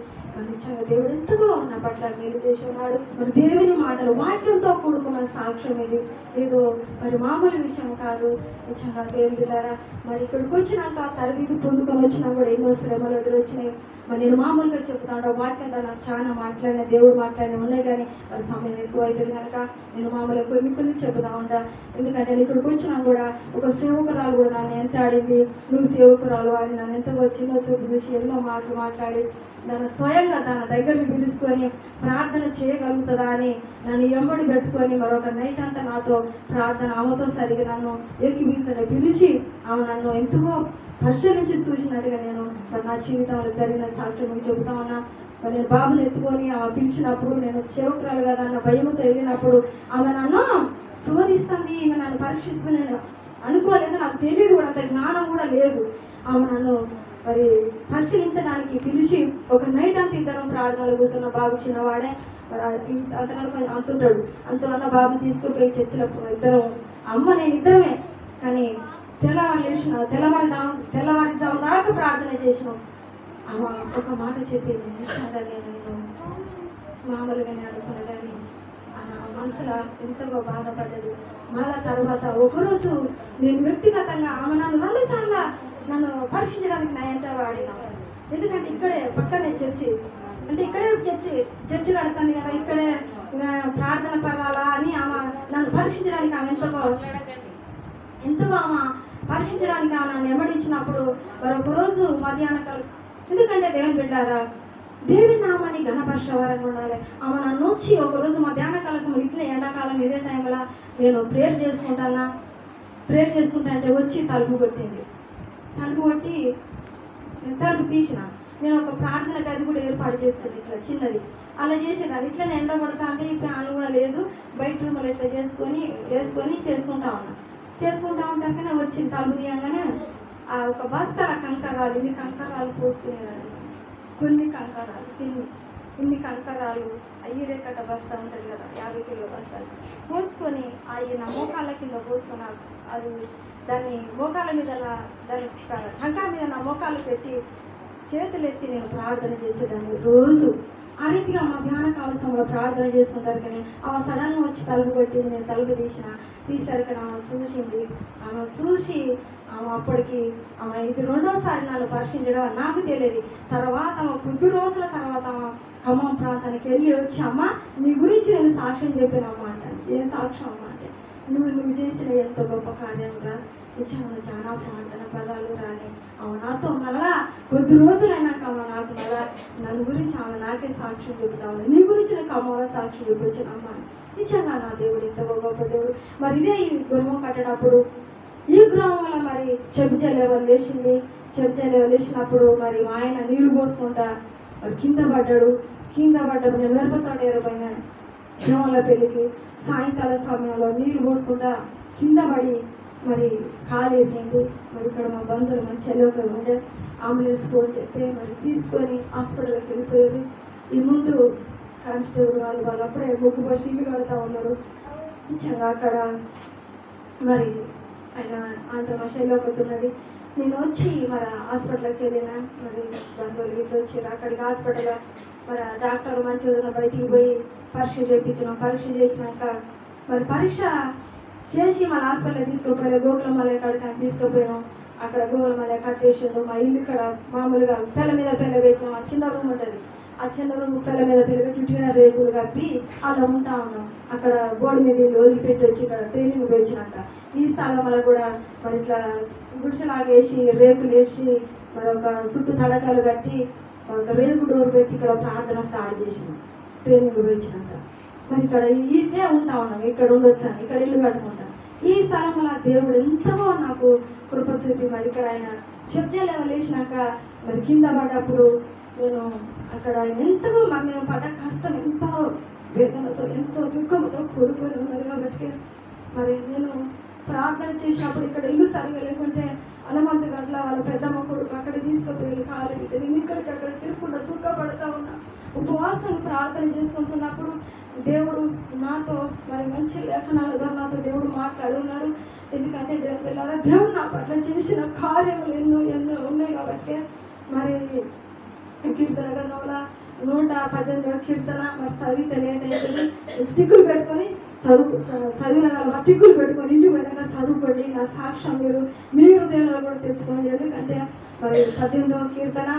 నిజంగా దేవుడు ఎంతగా నా పట్ల మేలు చేసి ఉన్నాడు. మరి దేవుని మాటలు వాక్యంతో కూడుకున్న సాక్ష్యం ఇది, ఏదో మరి మామూలు విషయం కాదు. నిజంగా దేవుని బిడ్డారా, మరి ఇక్కడికి వచ్చినాక తరబీదు పొందుకొని వచ్చినా కూడా ఎన్నో శ్రమలు ఎదురొచ్చినాయి. మరి నేను మామూలుగా చెప్తాను, వాక్యంతో నాకు చాలా మాట్లాడిన దేవుడు మాట్లాడిన ఉన్నాయి. కానీ మరి సమయం ఎక్కువ అవుతుంది కనుక నేను మామూలుగా కొన్ని చెప్తా ఉంటా. ఎందుకంటే నేను ఇక్కడికి వచ్చినా కూడా ఒక సేవకురాలు కూడా నన్ను ఎంటాడింది, నువ్వు సేవకురాలు అని నన్ను ఎంతగా చిన్న చూపు చూసి ఎన్నో మాటలు మాట్లాడి నన్ను స్వయంగా తన దగ్గరికి పిలుచుకొని ప్రార్థన చేయగలుగుతుందా అని నన్ను ఎంబడి పెట్టుకొని మరొక నైట్ అంతా నాతో ప్రార్థన ఆమెతో సరిగా నన్ను పిలిచి ఆమె నన్ను ఎంతో పరిశీలించి చూసినట్టుగా నేను నా జీవితంలో జరిగిన సాక్ష్యం చెబుతా ఉన్నా. మరి నేను బాబుని ఎత్తుకొని ఆమె పిలిచినప్పుడు, నేను సేవకురాలు కదా అన్న భయముతో వెళ్ళినప్పుడు ఆమె నన్ను శోధిస్తుంది, ఈమె నన్ను పరీక్షిస్తుంది. నేను అనుకోలేదు, నాకు తెలియదు కూడా, అంత జ్ఞానం కూడా లేదు. ఆమె నన్ను మరి పరిశీలించడానికి పిలిచి ఒక నైట్ అంతా ఇద్దరం ప్రార్థనలు కూర్చున్న. బాబు చిన్నవాడే, అతను కొంచెం అంతుంటాడు. అంతవల్ల బాబు తీసుకుపోయి చర్చిలో ఇద్దరం, అమ్మ నేను ఇద్దరమే. కానీ తెల్లవారుజాము దాకా ప్రార్థన చేసినాం. ఆమె ఒక మాట చెప్పింది, నిజంగా నేను మామూలుగానే అనుకున్నా కానీ మనసులో ఎంతగా బాధపడ్డది. మళ్ళా తర్వాత ఒకరోజు నేను వ్యక్తిగతంగా ఆమె నన్ను 2 సార్లు నన్ను పరీక్షించడానికి నా ఎంట వాడినా. ఎందుకంటే ఇక్కడే పక్కనే చర్చి, అంటే ఇక్కడే చర్చి కడతాను కదా, ఇక్కడే ప్రార్థన పర్వాలా అని ఆమె నన్ను పరీక్షించడానికి ఆమె ఎంతగా ఆమె పరీక్షించడానికి ఆమె నన్ను ఎమ్మడించినప్పుడు మరి ఒకరోజు మధ్యాహ్నం, ఎందుకంటే దేవుని బిడ్డారా, దేవుని నామాన్ని ఘనపరిచేవారంగా ఉండాలి. ఆమె నన్ను వచ్చి ఒకరోజు మధ్యాహ్న కాల సమయం ఇట్లా ఎండాకాలం ఇదే టైంలో నేను ప్రేయర్ చేసుకుంటా అంటే వచ్చి తలుపు కొట్టింది. తలుపు కొట్టి తలుపు తీసిన. నేను ఒక ప్రార్థన గది కూడా ఏర్పాటు చేసుకుని ఇట్లా చిన్నది అలా చేసేదాన్ని. ఇట్లా నేను ఎండ కొడతా అంటే ఫ్యాన్ కూడా లేదు, బయట రూములు ఇట్లా వేసుకొని చేసుకుంటా ఉంటాను. కానీ వచ్చింది తలుపు తీయంగానే ఆ ఒక బస్తాల కంకరాలు, ఇన్ని కంకరాలు పోసుకునేదాన్ని. కొన్ని కంకరాలు ఇన్ని కంకరాలు అయ్యిరేకట్ట బస్తా ఉంటుంది కదా, 50 కిలో బస్తాలు పోసుకొని అవి నా మోకాళ్ళ కింద పోసుకొని అది దాన్ని మోకాళ్ళ మీద దాని కంకర మీద నా మోకాళ్ళు పెట్టి చేతులు ఎత్తి నేను ప్రార్థన చేసేదాన్ని రోజు. ఆ రీతిగా మా ధ్యాన కాలశంలో ప్రార్థన చేసుకుంటారు. కానీ ఆమె సడన్గా వచ్చి తలుపు కొట్టింది. నేను తలుపు తీసరికి ఆమె చూసింది. ఆమె చూసి అప్పటికి ఆమె ఇది రెండోసారి నన్ను పరీక్షించడం నాకు తెలియదు. తర్వాత కొద్ది రోజుల తర్వాత ఖమ్మం ప్రాంతానికి వెళ్ళి వచ్చి, అమ్మ నీ గురించి నేను సాక్ష్యం చెప్పానమ్మా అంటాను. ఏం సాక్ష్యం అమ్మ అంటే, నువ్వు చేసిన ఎంత గొప్ప కార్యం రా, నిజంగా చాలా ప్రార్థన పదాలు రాని ఆమె నాతో మళ్ళా కొద్ది రోజులైనాక ఆమె నాకు మళ్ళా నన్ను గురించి ఆమె నాకే సాక్ష్యం చెబుతాను. నీ గురించి నాకు అమ్మగా సాక్ష్యం చెప్పొచ్చాను అమ్మ. నిజంగా నా దేవుడు ఇంత గొప్ప దేవుడు. మరి ఇదే ఈ గుర్మం కట్టేటప్పుడు ఈ గ్రామంలో మరి చెబుజలేవలు లేచినప్పుడు మరి ఆయన నీళ్లు పోసుకుంటా మరి కింద పడ్డప్పుడు నేను మిరపతోట ఏరపోయిన గ్రామంలో పెళ్ళికి సాయంకాల సమయంలో నీళ్లు పోసుకుంటా కింద పడి మరి కాలు ఎరిగింది. మరి ఇక్కడ మా బంధువులు మన చెల్లెక ఉండే అంబులెన్స్ ఫోన్ చెప్తే మరి తీసుకొని హాస్పిటల్కి వెళ్ళిపోయారు. ఈ ముందు కానిస్టేబుల్ వాళ్ళు అప్పుడే ముగ్గు పోసి ఇల్లు కడతా ఉన్నారు. నిజంగా అక్కడ మరి ఆయన మా చెల్లెకటి ఉన్నది. నేను వచ్చి మరి హాస్పిటల్కి వెళ్ళిన మరి బంధువులు వీళ్ళు వచ్చారు. అక్కడికి హాస్పిటల్లో మరి డాక్టర్ మంచిగా బయటికి పోయి పరీక్ష చేయించినాం. పరీక్ష చేసినాక మరి పరీక్ష చేసి మన హాస్పిటల్ తీసుకుపోయారు. గోకులమల్ల కాడికి తీసుకుపోయాం. అక్కడ గోకులమల్ల కట్టేసిండు. మా ఇల్లు ఇక్కడ మామూలుగా పిల్ల మీద పెట్టినాం. ఆ చిన్న రూమ్ ఉంటుంది. ఆ చిన్న రూమ్ పిల్ల మీద పెట్టి చుట్టిన రేకులు కప్పి అలా ఉంటా ఉన్నాం. అక్కడ బోర్డు మీద వదిలిపెట్టి వచ్చి ఇక్కడ ట్రైనింగ్ వచ్చినాక ఈ స్థలం వల్ల కూడా మరి ఇట్లా గుడిసెలాగేసి రేకులు వేసి మరి ఒక చుట్టూ తడకలు కట్టి ఒక రేకు డోర్ పెట్టి ఇక్కడ ప్రార్థన స్టార్ట్ చేసినాం. ట్రైనింగ్ వచ్చినాక మరి ఇక్కడ ఇదే ఉంటా ఉన్నాం. ఇక్కడ ఉండొచ్చాను, ఇక్కడ ఇల్లు కట్టుకుంటాను. ఈ స్థలంలో దేవుడు ఎంతగా నాకు కృప చూపి మరి ఇక్కడ ఆయన చెప్జలేవలు వేసినాక మరి కింద పడ్డప్పుడు నేను అక్కడ ఎంతగా మరి నేను పడ్డ కష్టం ఎంతో వేదనతో ఎంతో దుఃఖంతో కూడుకొని ఉన్నది. కాబట్టి మరి నేను ప్రార్థన చేసినప్పుడు ఇక్కడ ఇల్లు సరిగా లేకుంటే హనుమంత గట్ల వాళ్ళ పెద్దమ్మ కొడుకు అక్కడ తీసుకుపోయి కాలు నేను ఇక్కడికి అక్కడ తిరుగుకుండా దుఃఖపడతా ఉన్నా. ఉపవాసం ప్రార్థన చేసుకుంటున్నప్పుడు దేవుడు నాతో మరి మంచి లేఖనాల ద్వారా నాతో దేవుడు మాట్లాడి ఉన్నాడు. ఎందుకంటే దేవుడు నా పట్ల చేసిన కార్యములు ఎన్నో ఉన్నాయి. కాబట్టి మరి కీర్తన గ్రంథంలో 118వ కీర్తన మరి చదివితే లేట్ అవుతుంది. టిక్కులు పెట్టుకొని చదివిన టిక్కులు పెట్టుకొని ఇంటికి పోయినాక చదువుకోండి. నా సాక్ష్యం మీరు దేవుళ్ళు కూడా తెచ్చుకోండి. ఎందుకంటే మరి 18వ కీర్తన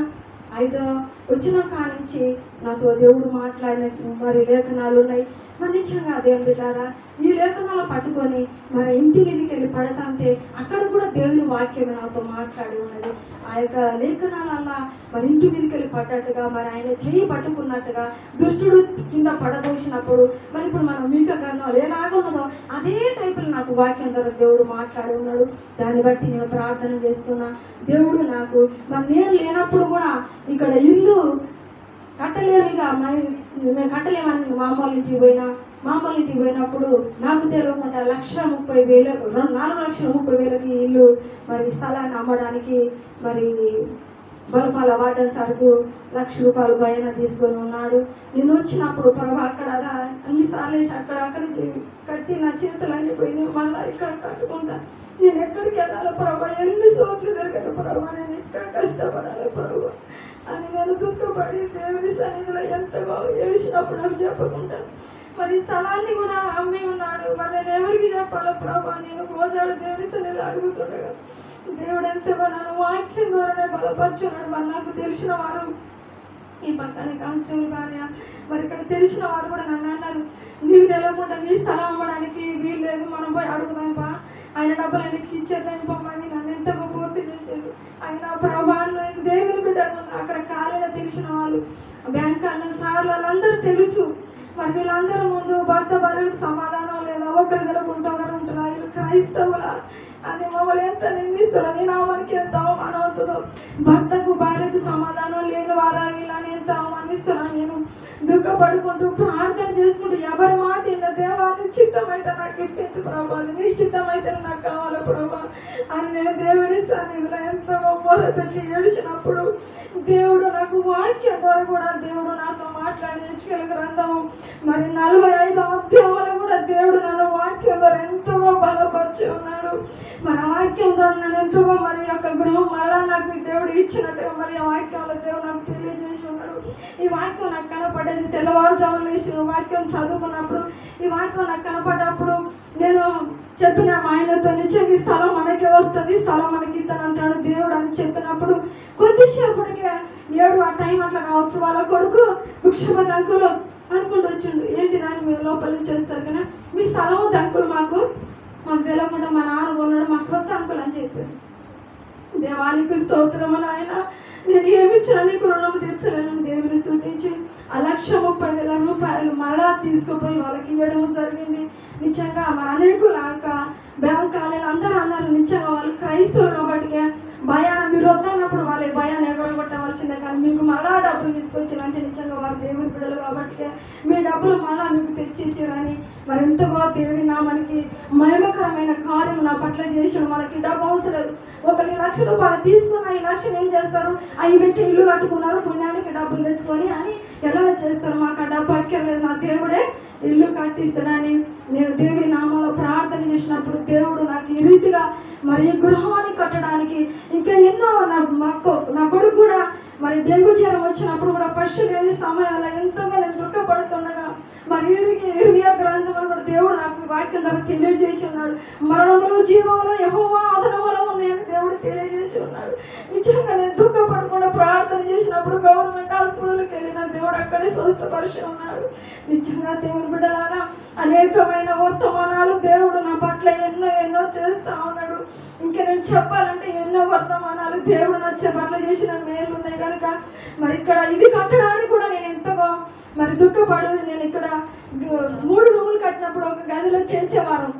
5వ వచ్చిన కానించి నాతో దేవుడు మాట్లాడిన మరి లేఖనాలు ఉన్నాయి. మరి నిజంగా దేవుని ద్వారా ఈ లేఖనాలు పట్టుకొని మరి ఇంటి మీదకి వెళ్ళి పడతాంటే అక్కడ కూడా దేవుని వాక్యం నాతో మాట్లాడి ఉన్నది. ఆ యొక్క లేఖనాలల్లా మరి ఇంటి మీదకి వెళ్ళి పడ్డట్టుగా మరి ఆయన చెయ్యి పట్టుకున్నట్టుగా దుష్టుడు కింద పడదోసినప్పుడు మరి ఇప్పుడు మనం మీక గ్రంథాలు ఎలాగున్నదో అదే టైపులో నాకు వాక్యం ద్వారా దేవుడు మాట్లాడి ఉన్నాడు. దాన్ని బట్టి నేను ప్రార్థన చేస్తున్నా. దేవుడు నాకు మరి నేను లేనప్పుడు కూడా ఇక్కడ ఇల్లు కట్టలేమిగా మేము కట్టలేమని మా అమ్మ వాళ్ళ ఇంటికి పోయినప్పుడు నాకు తెలియకుండా 1,30,000 4,30,000 ఇల్లు మరి స్థలాన్ని అమ్మడానికి మరి బలపాల వాటర్ సరుకు ₹1,00,000 భయన తీసుకొని ఉన్నాడు. నేను వచ్చినప్పుడు ప్రభు అక్కడ అన్నిసార్లు వేసి అక్కడ కట్టి నా చేతులు అనిపోయినాయి. మళ్ళీ ఇక్కడ కట్టుకుంటా. నేను ఎక్కడికి వెళ్ళాలి ప్రభు, ఎన్ని సోట్లు దొరికాను ప్రభు, నేను ఇక్కడ కష్టపడాలి ప్రభు అని నేను దుఃఖపడి దేవుని సన్నిధిలో ఎంతగా ఏడిచినప్పుడు నాకు చెప్పకుండా మరి స్థలాన్ని కూడా అమ్మి ఉన్నాడు. మరి నేను ఎవరికి చెప్పాలో ప్రభు, నేను గోదాడు దేవుని సన్నిధిలో అడుగుతుండగా దేవుడు ఎంతగా నన్ను వాక్యం ద్వారానే బలపరుచున్నాడు. మరి నాకు తెలిసిన వారు ఈ పక్కనే కానిస్టేబుల్ భార్య మరి ఇక్కడ తెలిసిన వారు కూడా నన్ను అన్నారు, నీకు తెలియకుండా నీ స్థలం అమ్మడానికి వీలు లేదు, మనం పోయి అడుగుదాంపా, ఆయన డబ్బులు ఆయనకి ఇచ్చేద్దాం పొమ్మని నన్ను ఎంతగా పూర్తి చేశాడు. ఆయన ప్రభావం దేవుని బిడ్డ అక్కడ కాలేజీలో తెలిసిన వాళ్ళు బ్యాంక్ అన్న సార్లు వాళ్ళందరూ తెలుసు. మరి వీళ్ళందరూ ముందు భర్త భార్యకు సమాధానం లేదా, ఒకరు తెలకుంటూ ఒకరు ఉంటారు. వీళ్ళు క్రైస్తవుల అని మమ్మల్ని ఎంత నిందిస్తున్నావు, నీ నామానికి ఎంత అవమానం అవుతుందో. భర్తకు భార్యకు సమాధానం లేని వారాన్ని ఇలా ఎంత అవమానిస్తున్నాను. నేను దుఃఖపడుకుంటూ ప్రార్థన చేసుకుంటూ ఎవరి మాట ఇలా దేవా నీ చిత్తమైతే నాకు ఇప్పించు ప్రభా, నీ చిత్తమైతే నాకు కావాలి ప్రభా అని నేను దేవుని సన్నిధిలో ఎంతో మొరపెట్టి ఏడిచినప్పుడు దేవుడు నాకు వాక్యం ద్వారా కూడా దేవుడు నాతో మాట్లాడి హెచ్కేల గ్రంథము మరి 45 అధ్యాయాలు కూడా దేవుడు నన్ను వాక్యం ద్వారా ఎంతగా బలపరిచి ఉన్నాడు. మరి ఆ వాక్యం ద్వారా నన్ను ఎంతగా మరి యొక్క గృహం మళ్ళా నాకు దేవుడు ఇచ్చినట్టుగా మరి ఆ వాక్యంలో దేవుడు నాకు తెలియజేసి ఉన్నాడు. ఈ వాక్యం నాకు కనపడేది తెల్లవారుజామున లేచి వాక్యం చదువుకున్నప్పుడు ఈ వాక్యం నాకు కనపడ్డప్పుడు నేను చెప్పిన మా ఆయనతో నిజంగా ఈ స్థలం మనకే వస్తుంది, స్థలం మనకి ఇతను అంటాడు దేవుడు అని చెప్పినప్పుడు కొద్దిసేపటికే 7 ఆ టైం అట్లా కావచ్చు, వాళ్ళ కొడుకు భిక్షపతి అంకులు అనుకుంటూ వచ్చిండు. ఏంటి దాన్ని మేము లోపల నుంచి చేస్తారు కదా, మీ స్థలం అంకులు మాకు తెలియకుండా మా నాన్న కొన్నాడు, మా కొత్త అంకులు అని చెప్పారు. దేవానికి స్తోత్రం నాయన, నేను ఏమి ఇచ్చినా నీకు రుణం తీర్చలేను. దేవుని సూచించి 1,30,000 రూపాయలు మళ్ళా తీసుకుపోయి వాళ్ళకి ఇవ్వడం జరిగింది. నిజంగా మన అనేకులాక బ్యాంక్ కాలేలు అందరూ అన్నారు, నిజంగా వాళ్ళు క్రైస్తవులు కాబట్టి భయాన్ని మీరు వద్దన్నప్పుడు వాళ్ళ భయాన్ని ఎగరగొట్టవలసిందే, కానీ మీకు మళ్ళా డబ్బులు తీసుకొచ్చారంటే నిజంగా వారు దేవుని బిడ్డలు కాబట్టి మీ డబ్బులు మళ్ళా మీకు తెచ్చిచ్చారని మరి ఎంతగా దేవుని నామానికి మహిమకరమైన కార్యం నా పట్ల చేసాడు. మనకి డబ్బు అవసరం లేదు. 1,00,000 రూపాయలు తీసుకున్న 1,00,000 ఏం చేస్తారు, అవి పెట్టి ఇల్లు కట్టుకున్నారు, పుణ్యానికి డబ్బులు తెచ్చుకొని అని ఎలా చేస్తారు. మాకు ఆ డబ్బు అక్కర్లేదు, నా దేవుడే ఇల్లు కట్టిస్తాడని నేను దేవుని నామంలో ప్రార్థన చేసినప్పుడు దేవుడు నాకు ఈ రీతిగా మరి గృహాన్ని కట్టడానికి ఇంకా ఎన్నో నా కొడుకు కూడా మరి డెంగ్యూ జ్వరం వచ్చినప్పుడు కూడా పరీక్ష లేని సమయాల్లో ఎంతగా నేను దుఃఖపడుతుండగా మరి ఇర్మియా గ్రంథంలో కూడా దేవుడు నాకు వాక్యం ద్వారా తెలియజేసి ఉన్నాడు. మరణములు జీవంలో యెహోవా ఆధీనంలో ఉన్నాయని దేవుడు తెలియజేసి ఉన్నాడు. నిజంగా నేను దుఃఖపడకుండా ప్రార్థన చేసినప్పుడు గవర్నమెంట్ హాస్పిటల్కి వెళ్ళిన దేవుడు అక్కడే స్వస్థపరిచి ఉన్నాడు. నిజంగా దేవుని బిడ్డలారా అనేకమైన వర్తమానాలు దేవుడు నా పట్ల ఎన్నో చేస్తా ఉన్నాడు. ఇంకా నేను చెప్పాలంటే ఎన్నో వర్తమానాలు దేవుడు నా పట్ల చేసిన మేలు ఉన్నాయి కనుక మరి ఇక్కడ ఇది కట్టడానికి కూడా నేను ఎంతగా మరి దుఃఖపడేది. నేను ఇక్కడ 3 రూములు కట్టినప్పుడు ఒక గదిలో చేసేవారు,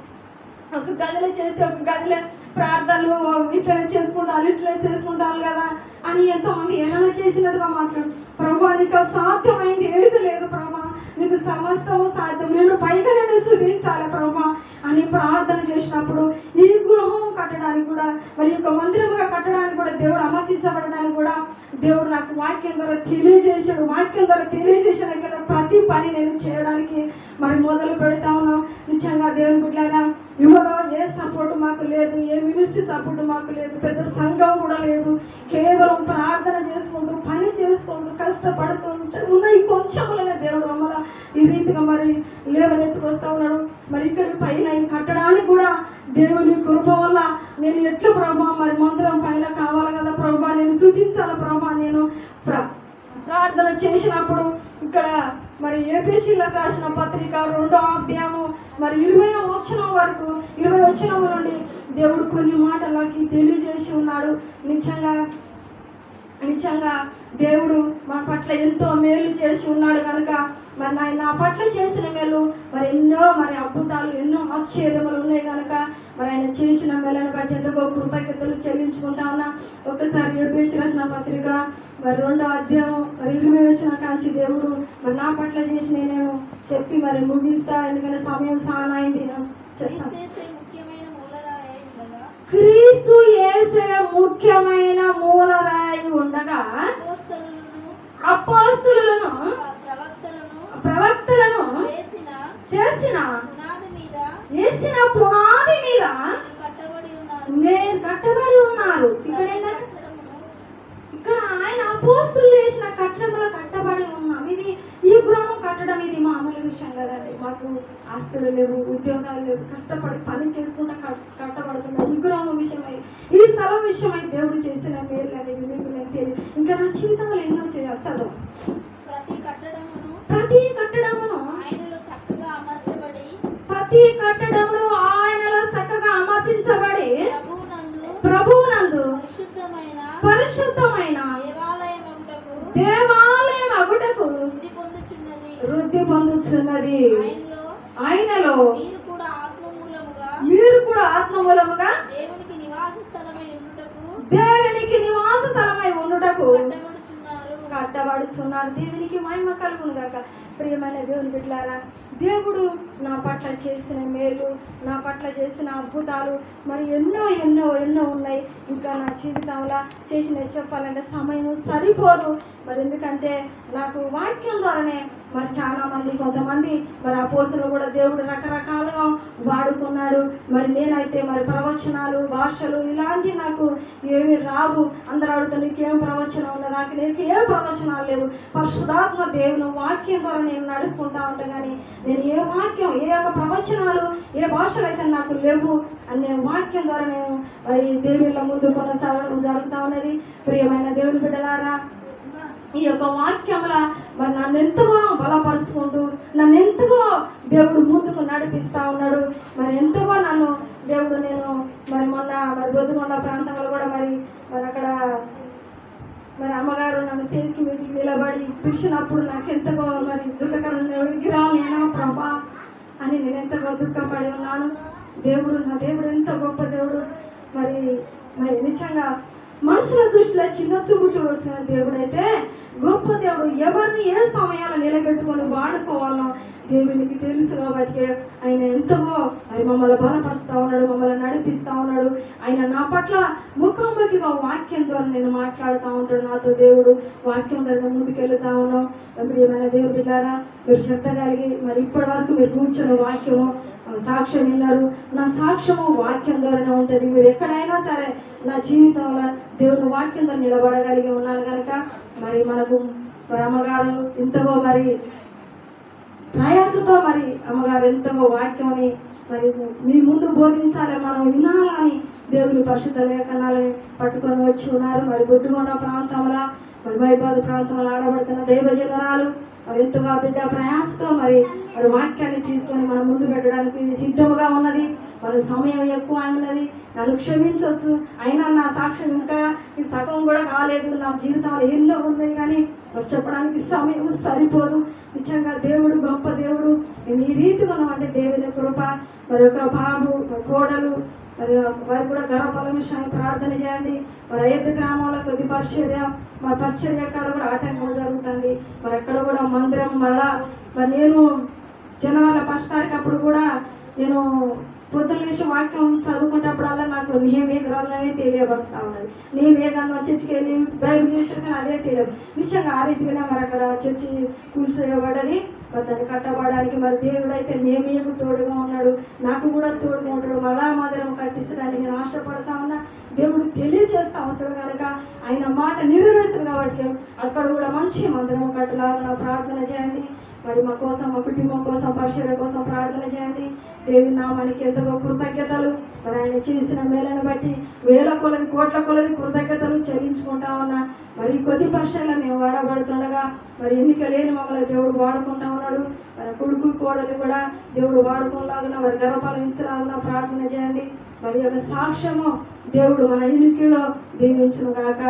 ఒక గదిలో చేస్తే ఒక గదిలో ప్రార్థనలు ఇట్లనే చేసుకుంటారు ఇట్లా చేసుకుంటారు కదా అని ఎంతోమంది ఏమైనా చేసినట్టుగా మాట్లాడు. ప్రభా నీకు సాధ్యమైంది ఏది లేదు ప్రభా, నీకు సమస్తము సాధ్యం, నేను పైగా నేను స్తుతించాలి ప్రభా అని ప్రార్థన చేసినప్పుడు ఈ గృహం కట్టడానికి కూడా మరి యొక్క మందిరముగా కట్టడానికి కూడా దేవుడు అమర్చించబడడానికి కూడా దేవుడు నాకు వాక్యం ద్వారా తెలియజేశాడు. వాక్యం ద్వారా తెలియజేసిన ప్రతి పని నేను చేయడానికి మరి మొదలు పెడతా ఉన్నాం. నిజంగా దేవుని బిడ్డలారా ఎవరో ఏ సపోర్ట్ మాకు లేదు, ఏ మినిస్ట్రీ సపోర్ట్ మాకు లేదు, పెద్ద సంఘం కూడా లేదు. కేవలం ప్రార్థన చేసుకుంటూ పని చేసుకుంటూ కష్టపడుతుంటే ఉన్న ఈ కొంచెంలోనే దేవుడు మమ్మల్ని ఈ రీతిగా మరి లేవనెత్తుకొస్తా ఉన్నాడు. మరి ఇక్కడి పైన కట్టడానికి కూడా దేవుని కృప వల్ల నేను ఎట్లా ప్రభా మరి మందిరం పైన కావాలి కదా ప్రభా, నేను స్తుతించాలి ప్రభా. నేను ప్రార్థన చేసినప్పుడు ఇక్కడ మరి ఏపీసీలకు రాసిన పత్రిక 2వ అధ్యాయము మరి 20వ వచనం వరకు 20వ వచనం నుండి దేవుడు కొన్ని మాటలకి తెలియజేసి ఉన్నాడు. నిజంగా దేవుడు మన పట్ల ఎంతో మేలు చేసి ఉన్నాడు కనుక మరి నా పట్ల చేసిన మేలు మరి ఎన్నో మరి అద్భుతాలు ఎన్నో ఆశ్చర్యములు ఉన్నాయి కనుక మరి ఆయన చేసిన మేలను బట్టి ఎంతగో కృతజ్ఞతలు చెల్లించుకుంటా ఉన్నా. ఒకసారి ఏపీసీ రాసిన పత్రిక మరి 2వ అధ్యాయం మరి 20 వచ్చిన కాంచి దేవుడు మరి నా పట్ల చేసి నేను చెప్పి మరి ముగిస్తా, ఎందుకంటే సమయం చాలా అయింది. క్రీస్తు యేసే ముఖ్యమైన మూలరాయి ఉండగా అపోస్తలులను ప్రవక్తలను చేసిన పునాది మీద నేను కట్టబడి ఉన్నారు. ఇక్కడ ఆయన అపోస్తలులు వేసిన కట్టడంలో కట్టబడి ఉన్నాం. ఇది ఈ గృహం కట్టడం ఇది మామూలు విషయం కదండి. మాకు ఆస్తులు లేవు, ఉద్యోగాలు లేవు, కష్టపడి పని చేసుకుంటా కట్టబడుతున్నా. ఈ గృహం విషయమై ఈ స్థలం విషయమై దేవుడు చేసిన మేలు అనేది మీకు నేను తెలియదు. ఇంకా నా జీవితంలో ఎన్నో చేయాలి. చదువు ప్రతి కట్టడమును ఆయనలో చక్కగా అమర్చించబడి ప్రభువునందు పరిశుద్ధమైన దేవాలయం అగుటకు వృద్ధి పొందుచున్నది. ఆయనలో మీరు కూడా దేవుడు ఆత్మ మూలముగా దేవునికి నివాస స్థలమై ఉండుటకు దేవునికి నివాస స్థలమై ఉండుటకు కట్టబడుచున్నారు. కట్టబడుచున్నారు. దేవునికి మహిమ కలుగును గాక. ప్రియమైన దేవుని బిడ్డలారా, దేవుడు నా పట్ల చేసిన మేలు, నా పట్ల చేసిన అద్భుతాలు మరి ఎన్నో ఎన్నో ఎన్నో ఉన్నాయి. ఇంకా నా జీవితంలో చేసినవి చెప్పాలంటే సమయం సరిపోదు. మరి ఎందుకంటే నాకు వాక్యం ద్వారానే మరి చాలా మంది, కొంతమంది మరి అపోస్తలులు కూడా దేవుడు రకరకాలుగా వాడుకున్నాడు. మరి నేనైతే మరి ప్రవచనాలు, భాషలు ఇలాంటివి నాకు ఏమి రావు. అందరూ అడుగుతారు, నీకేం ప్రవచనం ఉన్నది? నాకు ఏం ప్రవచనాలు లేవు. పరిశుద్ధాత్మ దేవుని వాక్యం ద్వారా నేను నడుస్తుంటా ఉంటాను. కానీ నేను ఏ వాక్యం, ఏ యొక్క ప్రవచనాలు, ఏ భాషలు అయితే నాకు లేవు అని నేను వాక్యం ద్వారా నేను మరి దేవుళ్ళ ముందు కొనసాగడం జరుగుతూ ఉన్నది. ప్రియమైన దేవుని బిడ్డలారా, ఈ యొక్క వాక్యముల మరి నన్ను ఎంతగా బలపరుచుకుంటూ నన్ను ఎంతగా దేవుడు ముందుకు నడిపిస్తూ ఉన్నాడు. మరి ఎంతగా నన్ను దేవుడు, నేను మరి మొన్న మరి బొద్దుకొండ ప్రాంతంలో కూడా మరి అక్కడ మరి అమ్మగారు నన్ను స్టేజ్కి మీదకి నిలబడి పిలిచినప్పుడు నాకు ఎంతగా మరి దుఃఖకరమైన విగ్రహాలు నేనా ప్రభా అని నేను ఎంతగా దుఃఖపడి ఉన్నాను. దేవుడు, నా దేవుడు ఎంత గొప్ప దేవుడు. మరి మరి నిజంగా మనుషుల దృష్టిలో చిన్న చూపు చూడవలసిన దేవుడైతే గొప్ప దేవుడు. ఎవరిని ఏ సమయాల్లో నిలబెట్టుకొని వాడుకోవాలో దేవునికి తెలుసు. కాబట్టి ఆయన ఎంతగా మరి మమ్మల్ని బలపరుస్తూ ఉన్నాడు, మమ్మల్ని నడిపిస్తూ ఉన్నాడు. ఆయన నా పట్ల ముఖాముఖిగా వాక్యం ద్వారా నేను మాట్లాడుతూ ఉంటాడు. నాతో దేవుడు వాక్యం ద్వారా ముందుకెళ్తా ఉన్నాం. ఏమైనా దేవుడు బిడ్డారా, మీరు చెప్తగలిగి మరి ఇప్పటి వరకు మీరు కూర్చొని వాక్యము సాక్ష్యం విన్నారు. నా సాక్ష్యము వాక్యం ద్వారానే ఉంటుంది. మీరు ఎక్కడైనా సరే నా జీవితంలో దేవుని వాక్యం ద్వారా నిలబడగలిగి ఉన్నాను కనుక మరి మనకు మరి అమ్మగారు ఎంతగో మరి ప్రయాసతో మరి అమ్మగారు ఎంతగో వాక్యాన్ని మరి మీ ముందు బోధించాలి, మనం వినాలని దేవుని పరిశుద్ధ లేఖనాలని పట్టుకొని వచ్చి ఉన్నారు. మరి బొద్దుకొండ ప్రాంతంలో మరి మైబాద్ ప్రాంతంలో ఆడబడుతున్న దైవజనరాలు మరి ఎంతగా బిడ్డ ప్రయాసతో మరి మరి వాక్యాన్ని తీసుకొని మనం ముందు పెట్టడానికి సిద్ధంగా ఉన్నది. మరి సమయం ఎక్కువ అయినది, నన్ను క్షమించవచ్చు. అయినా నా సాక్ష్యం ఇంకా ఈ సగం కూడా కాలేదు. నా జీవితంలో ఎన్నో ఉన్నాయి కానీ మరి చెప్పడానికి సమయం సరిపోదు. నిజంగా దేవుడు గొప్ప దేవుడు. మేము ఈ రీతిగా ఉన్నామంటే దేవుని కృప. మరి ఒక బాబు, కోడలు, మరి వారు కూడా గర్భఫలం విషయాన్ని ప్రార్థన చేయండి. మరి అయోధ్య గ్రామంలో కొద్ది పరిచర్య, మా పరిచర్య అక్కడ కూడా ఆటంకం జరుగుతుంది. మరి అక్కడ కూడా మందిరం మళ్ళా మరి నేను జనవరి 1 తారీఖు అప్పుడు కూడా నేను పొద్దున్న లేచి వాక్యం చదువుకునేటప్పుడల్లా నాకు నేమే గ్రంథమే తెలియబరుస్తూ ఉన్నది. నేమే గ్రంథం చర్చికి వెళ్ళి బైబిల్ చేసిన కానీ అదే తెలియదు. నిజంగా ఆ రీతిగా మరి అక్కడ చర్చి కూల్చేయబడ్డది. మరి దాన్ని కట్టబడడానికి మరి దేవుడు అయితే నేమేకు తోడుగా ఉన్నాడు, నాకు కూడా తోడుగా ఉంటాడు. మళ్ళా మందిరం కట్టిస్తాడని నేను ఆశపడతా ఉన్నా. దేవుడు తెలియజేస్తూ ఉంటాడు కనుక ఆయన మాట నెరవేరుస్తుంది. కాబట్టి అక్కడ కూడా మంచి మందిరం కట్టలాగా ప్రార్థన చేయండి. మరి మా కోసం, మా కుటుంబం కోసం, పరిచర్య కోసం ప్రార్థన చేయండి. దేవుని నామానికి ఎంతగా కృతజ్ఞతలు. మరి ఆయన చేసిన మేలను బట్టి వేల కొలది, కోట్ల కొలది కృతజ్ఞతలు చెల్లించుకుంటా ఉన్నా. మరి కొద్ది పరిచర్యలో మేము వాడబడుతుండగా మరి ఎన్నిక లేని మమ్మల్ని దేవుడు వాడుకుంటా ఉన్నాడు. మరి కొడుకు, కోడలు కూడా దేవుడు వాడుకోలాగా వారి గర్భఫలించలాగా ప్రార్థన చేయండి. మరి యొక్క సాక్ష్యము దేవుడు మన ఎన్నికలో దీవించును గాక.